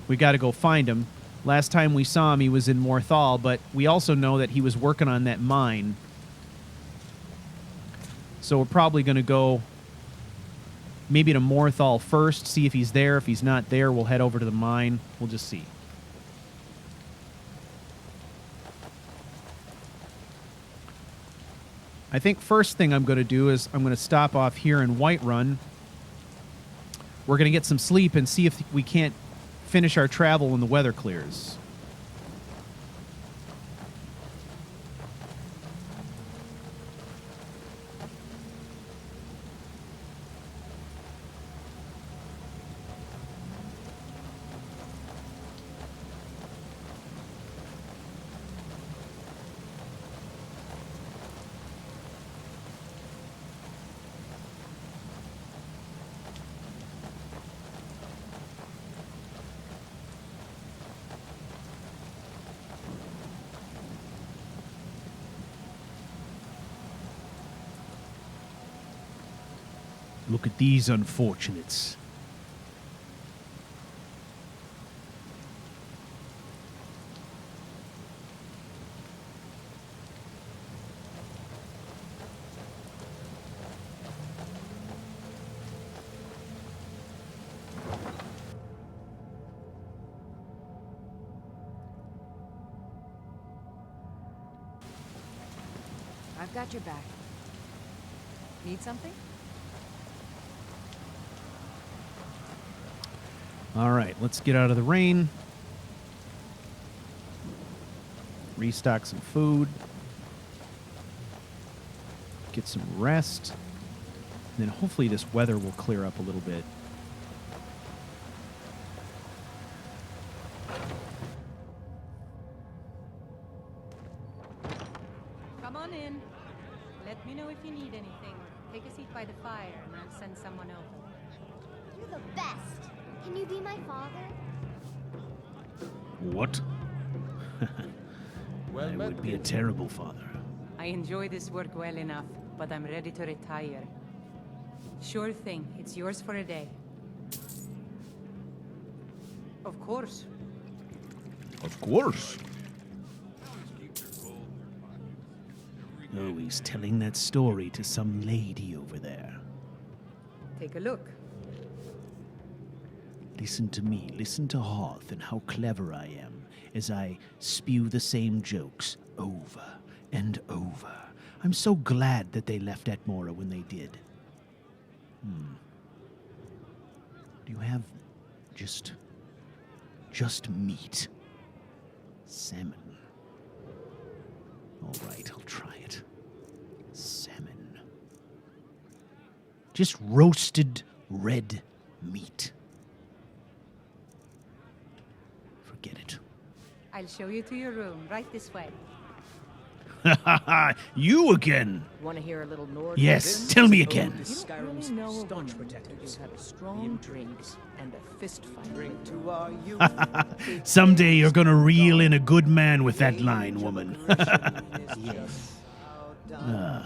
we got to go find him. Last time we saw him, he was in Morthal, but we also know that he was working on that mine. So we're probably going to go maybe to Morthal first, see if he's there. If he's not there, we'll head over to the mine. We'll just see. I think first thing I'm going to do is I'm going to stop off here in Whiterun. We're going to get some sleep and see if we can't finish our travel when the weather clears. Look at these unfortunates. I've got your back. Need something? All right, let's get out of the rain. Restock some food. Get some rest. And then hopefully this weather will clear up a little bit. Come on in. Let me know if you need anything. Take a seat by the fire and I'll send someone over. You're the best. Can you be my father? What? I would be a terrible father. I enjoy this work well enough, but I'm ready to retire. Sure thing. It's yours for a day. Of course. Of course. Oh, he's telling that story to some lady over there. Take a look. Listen to me, listen to Hoth and how clever I am as I spew the same jokes over and over. I'm so glad that they left Atmora when they did. Do you have just meat? Salmon. All right, I'll try it. Salmon. Just roasted red meat. Forget it. I'll show you to your room, right this way. You again? Want to hear a little Nord? Yes, tell me again. Skyrim's staunch protectors had a strong drink and a fist fight. Someday you're gonna reel in a good man with that line, woman. Yes. All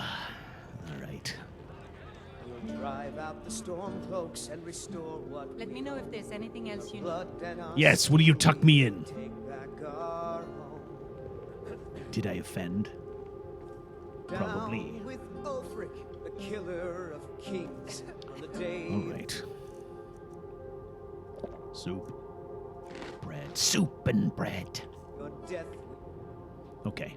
right. Drive out the storm cloaks and restore what. Let me know if there's anything else you need. Yes, will you tuck me in? Take back our home. Did I offend? Probably. Down with Ulfric, the killer of kings, on the day. All right. Soup. Bread. Soup and bread. Your death. Okay.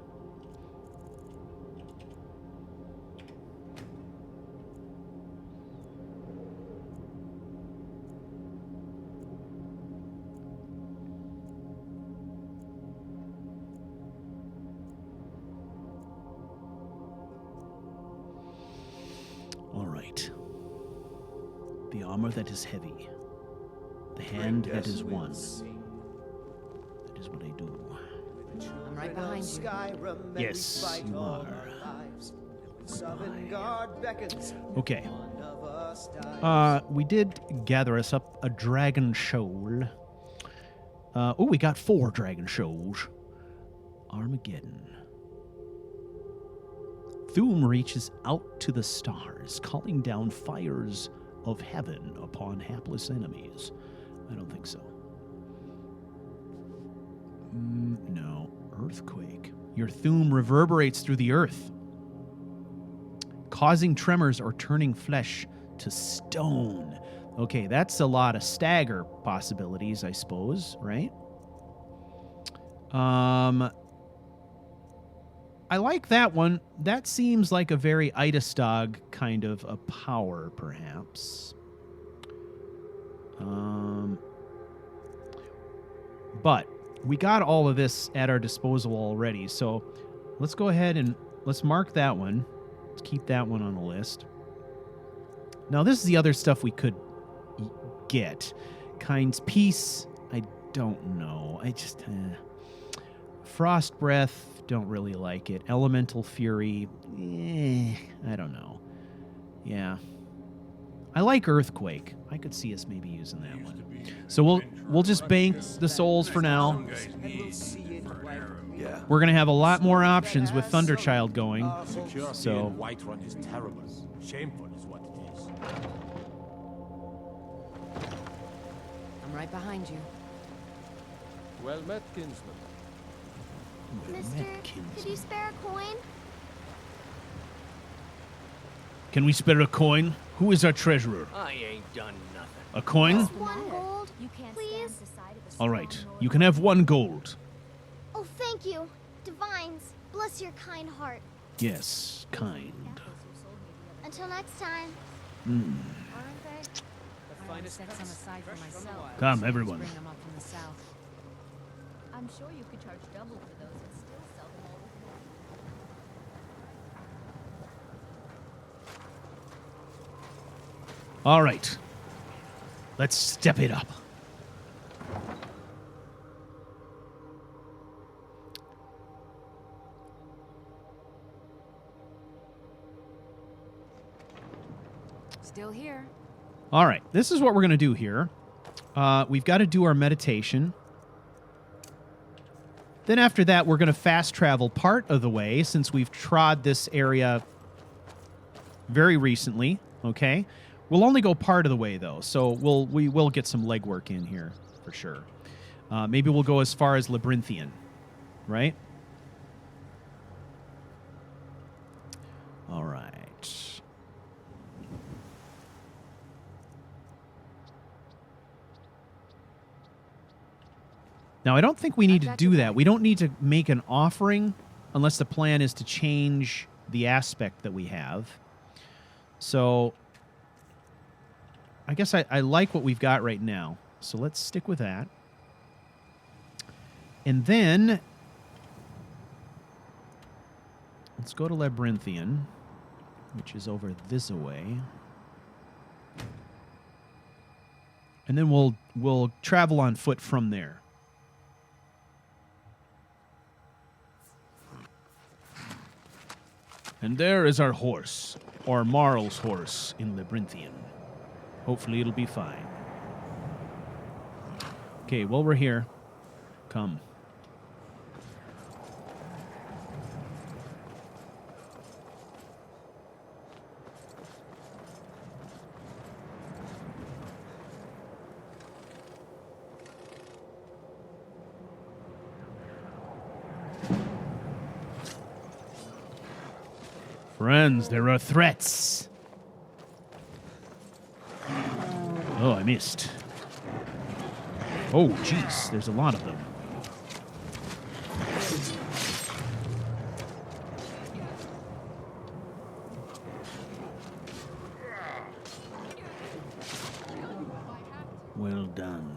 All right. The armor that is heavy. The hand that is one. That is what I do. I'm right behind you. Yes, you are. Okay. We did gather us up a dragon shoal. Oh, we got 4 dragon shoals. Armageddon. Thuum reaches out to the stars, calling down fires of heaven upon hapless enemies. I don't think so. No. Earthquake. Your Thuum reverberates through the earth, causing tremors or turning flesh to stone. Okay, that's a lot of stagger possibilities, I suppose, right? I like that one. That seems like a very Idastog kind of a power, perhaps. But we got all of this at our disposal already, so let's go ahead and let's mark that one. Let's keep that one on the list. Now, this is the other stuff we could get. Kind's Peace, I don't know. I just... Frost Breath, don't really like it. Elemental Fury, I don't know. Yeah. I like Earthquake. I could see us maybe using that one. So we'll just bank the souls for now. Yeah. We're gonna have a lot more options with Thunderchild going. So Whiterun is terrible. Shameful is what it is. I'm right behind you. Well met, kinsman. Mister, could you spare a coin? can we spare a coin? Who is our treasurer? I ain't done nothing. A coin? Just 1 gold, please. All right. You can have 1 gold. Oh, thank you. Divines, bless your kind heart. Yes, kind. Until next time. gonna set some aside for myself. Come, everyone. Bring them up from the south. I'm sure you could charge double for those and still sell them all with more. All right. Let's step it up. Still here. All right. This is what we're going to do here. We've got to do our meditation. Then after that, we're going to fast travel part of the way since we've trod this area very recently. Okay. We'll only go part of the way, though, so we will get some legwork in here for sure. Maybe we'll go as far as Labyrinthian, right? All right. Now, I don't think we need to do that. We don't need to make an offering unless the plan is to change the aspect that we have. So I guess I like what we've got right now. So let's stick with that. And then let's go to Labyrinthian, which is over this way. And then we'll travel on foot from there. And there is our horse, or Marl's horse in Labyrinthian. Hopefully it'll be fine. Okay, while we're here, come. Friends, there are threats. Oh, I missed. Oh, jeez, there's a lot of them. Well done.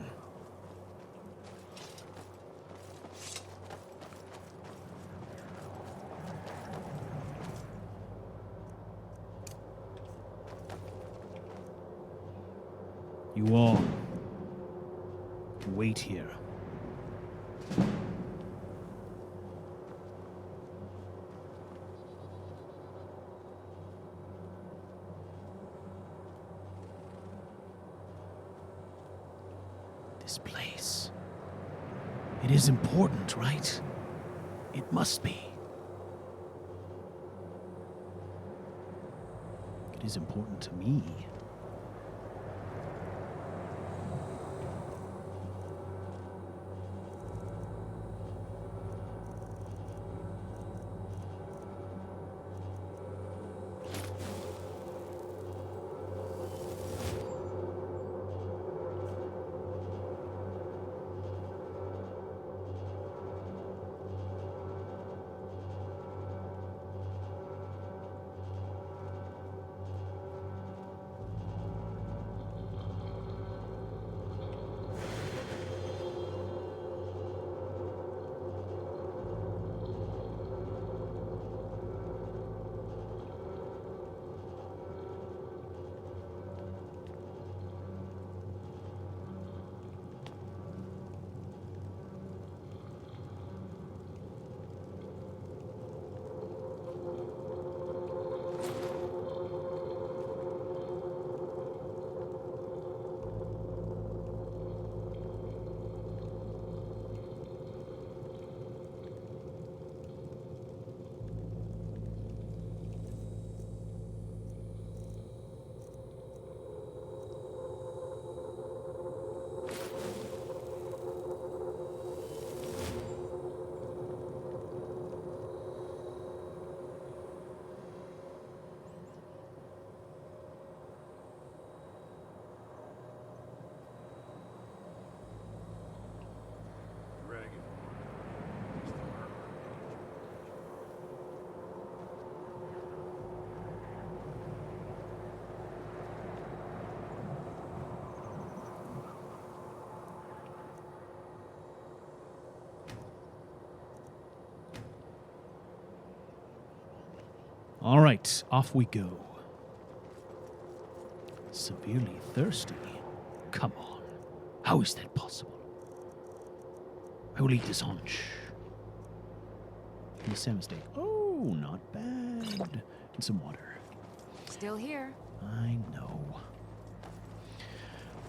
You all wait here. This place. It is important, right? It must be. It is important to me. All right, off we go. Severely thirsty? Come on. How is that possible? I will eat this haunch. And the salmon steak. Oh, not bad. And some water. Still here. I know.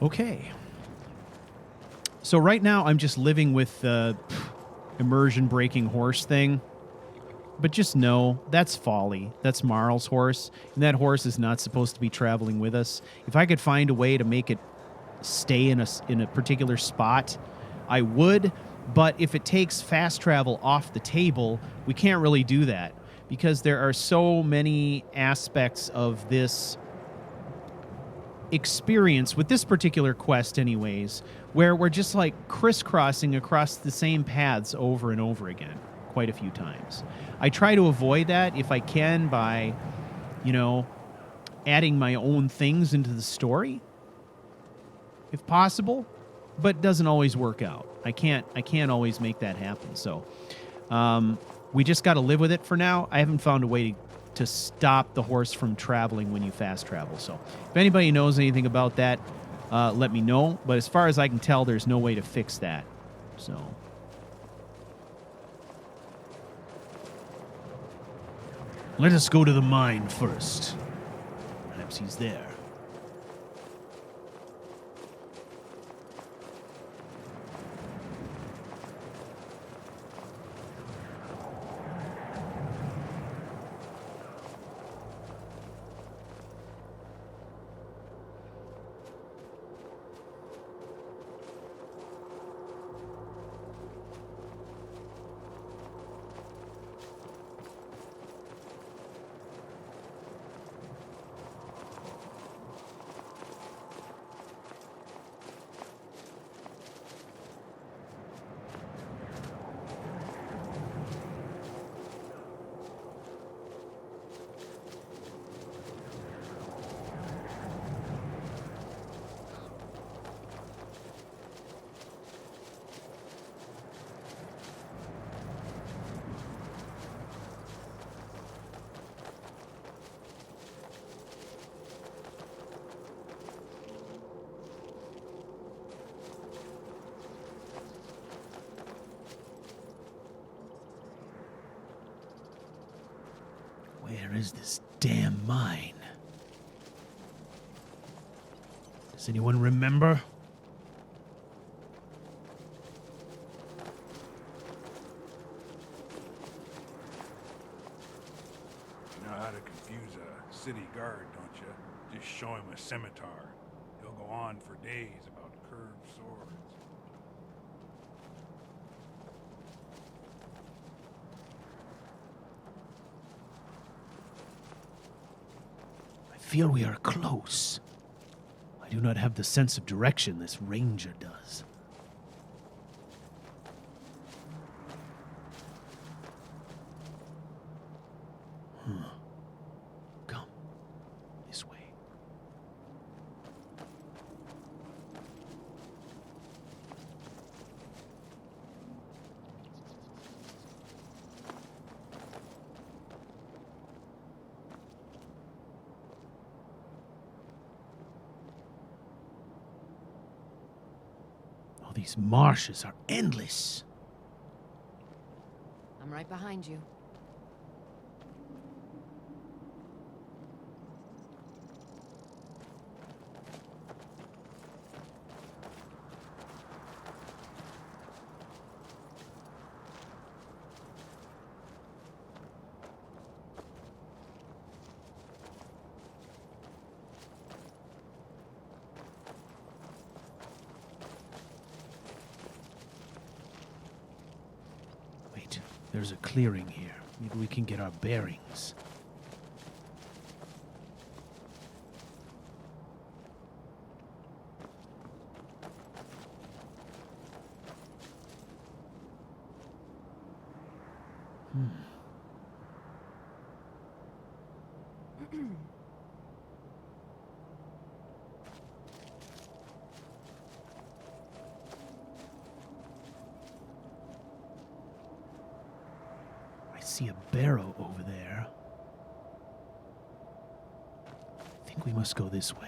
Okay. So right now I'm just living with the immersion-breaking horse thing. But just know, that's Folly. That's Marl's horse. And that horse is not supposed to be traveling with us. If I could find a way to make it stay in a particular spot, I would. But if it takes fast travel off the table, we can't really do that. Because there are so many aspects of this experience, with this particular quest anyways, where we're just like crisscrossing across the same paths over and over again. Quite a few times. I try to avoid that if I can by, adding my own things into the story, if possible, but it doesn't always work out. I can't always make that happen. So we just got to live with it for now. I haven't found a way to stop the horse from traveling when you fast travel. So if anybody knows anything about that, let me know. But as far as I can tell, there's no way to fix that. So. Let us go to the mine first. Perhaps he's there. Where is this damn mine? Does anyone remember? You know how to confuse a city guard, don't you? Just show him a scimitar. He'll go on for days about curved swords. I feel we are close. I do not have the sense of direction this ranger does. Come. This way. Oh, these marshes are endless. I'm right behind you. Wait, there's a clearing here. Maybe we can get our bearings. I see a barrow over there. We must go this way.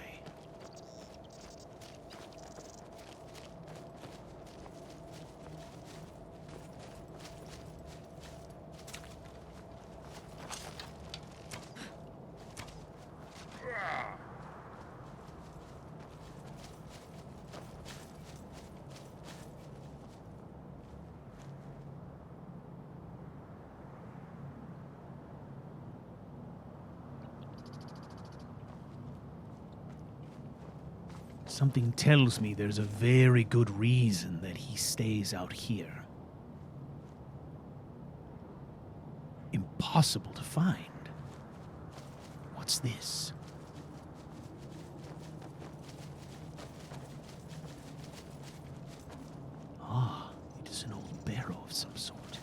Something tells me there's a very good reason that he stays out here. Impossible to find. What's this? Ah, it is an old barrow of some sort.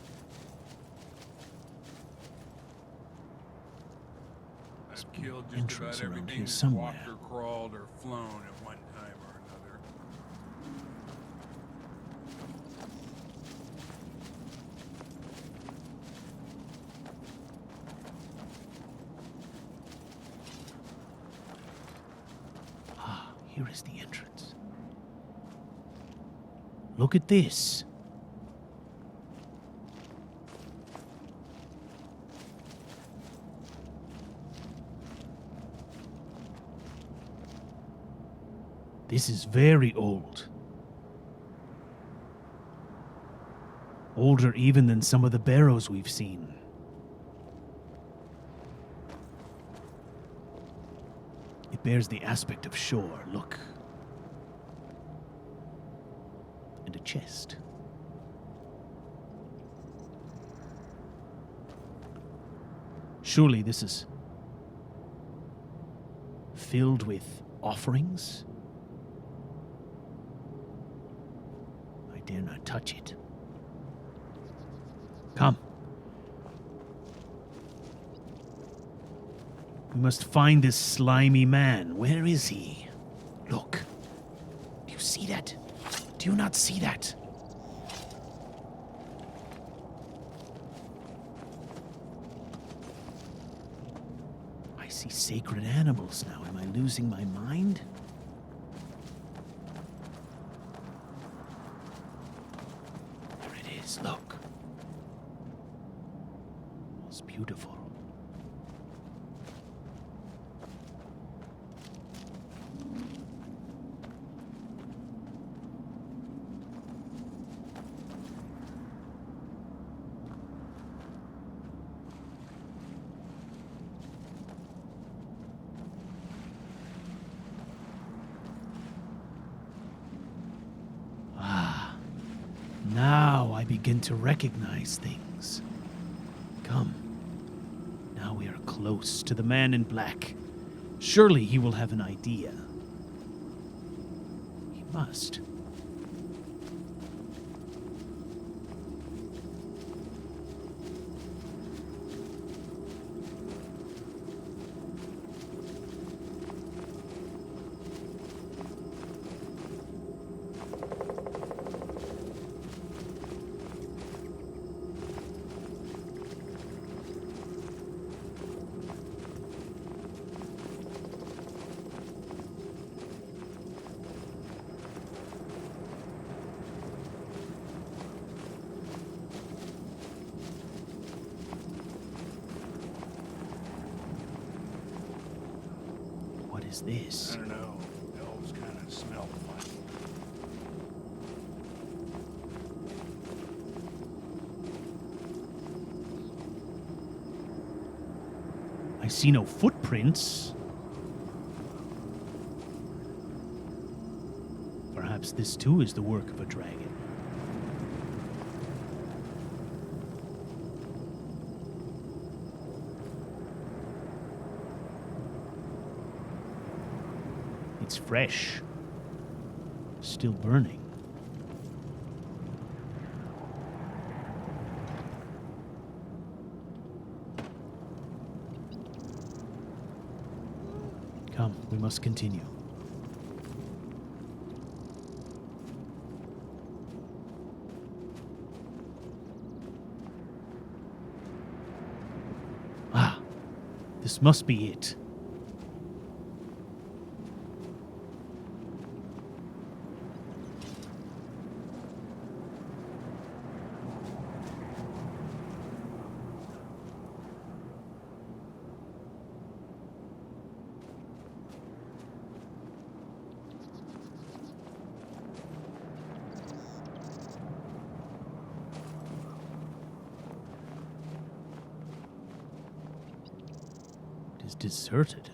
I've killed just Entrance about around everything here that's somewhere. walked or crawled or flown at one time or another. Ah, here is the entrance. Look at this. This is very old. Older even than some of the barrows we've seen. It bears the aspect of shore, look. And a chest. Surely this is filled with offerings? I dare not touch it. Come. We must find this slimy man. Where is he? Look. Do you see that? Do you not see that? I see sacred animals now. Am I losing my mind? There it is, look. It's beautiful. Now I begin to recognize things. Come. Now we are close to the man in black. Surely he will have an idea. He must. What is this? I don't know. Elves kind of smell funny. I see no footprints. Perhaps this too is the work of a dragon. It's fresh. Still burning. Come, we must continue. Ah, this must be it. is deserted.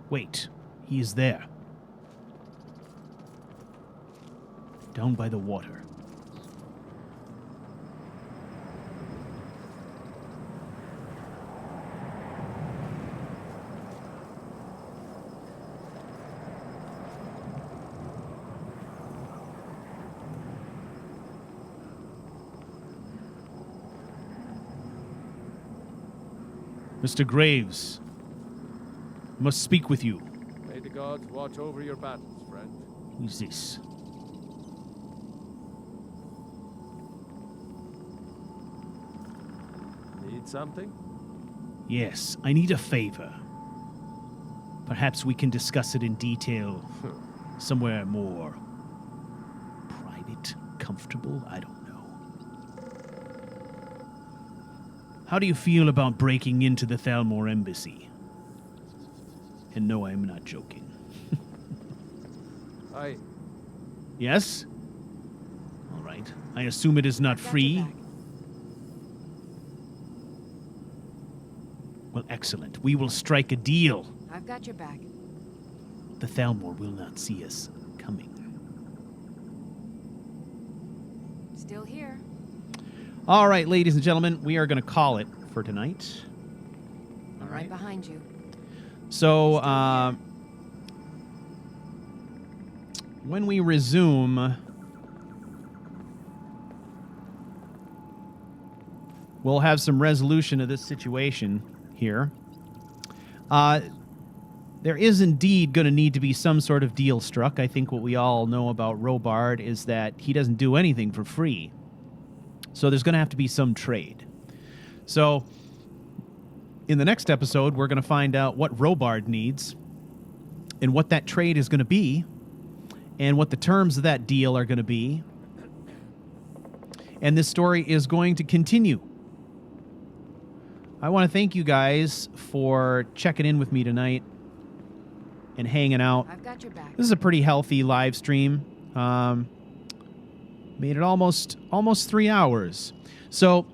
Wait, he is there. Down by the water. Mr. Graves, must speak with you. May the gods watch over your battles, friend. Who's this? Need something? Yes, I need a favor. Perhaps we can discuss it in detail somewhere more private, comfortable, I don't know. How do you feel about breaking into the Thalmor embassy? And no, I'm not joking. Yes? All right. I assume it is not free. Well, excellent. We will strike a deal. I've got your back. The Thalmor will not see us coming. Still here. All right, ladies and gentlemen, we are going to call it for tonight. All right behind you. So, when we resume, we'll have some resolution of this situation here. There is indeed going to need to be some sort of deal struck. I think what we all know about Robard is that he doesn't do anything for free. So there's going to have to be some trade. So in the next episode, we're going to find out what Robard needs and what that trade is going to be and what the terms of that deal are going to be. And this story is going to continue. I want to thank you guys for checking in with me tonight and hanging out. I've got your back. This is a pretty healthy live stream. Made it almost 3 hours. So,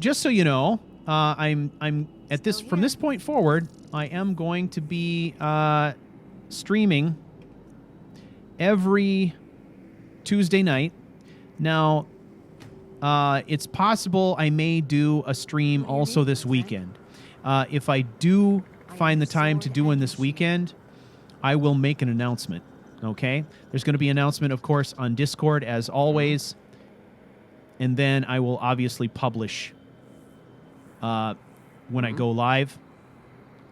just so you know, I'm at this from this point forward, I am going to be streaming every Tuesday night. Now, it's possible I may do a stream also this weekend. If I do find the time to do one this weekend, I will make an announcement. Okay? There's going to be an announcement, of course, on Discord, as always. And then I will obviously publish when I go live.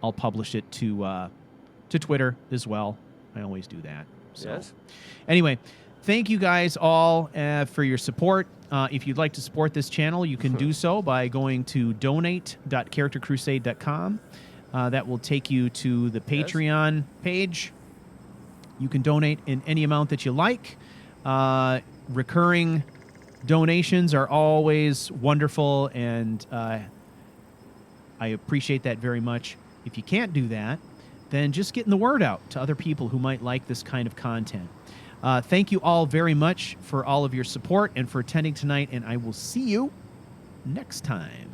I'll publish it to Twitter as well. I always do that. So. Yes. Anyway, thank you guys all for your support. If you'd like to support this channel, you can do so by going to donate.charactercrusade.com. That will take you to the Patreon page. You can donate in any amount that you like. Recurring donations are always wonderful, and I appreciate that very much. If you can't do that, then just getting the word out to other people who might like this kind of content. Thank you all very much for all of your support and for attending tonight, and I will see you next time.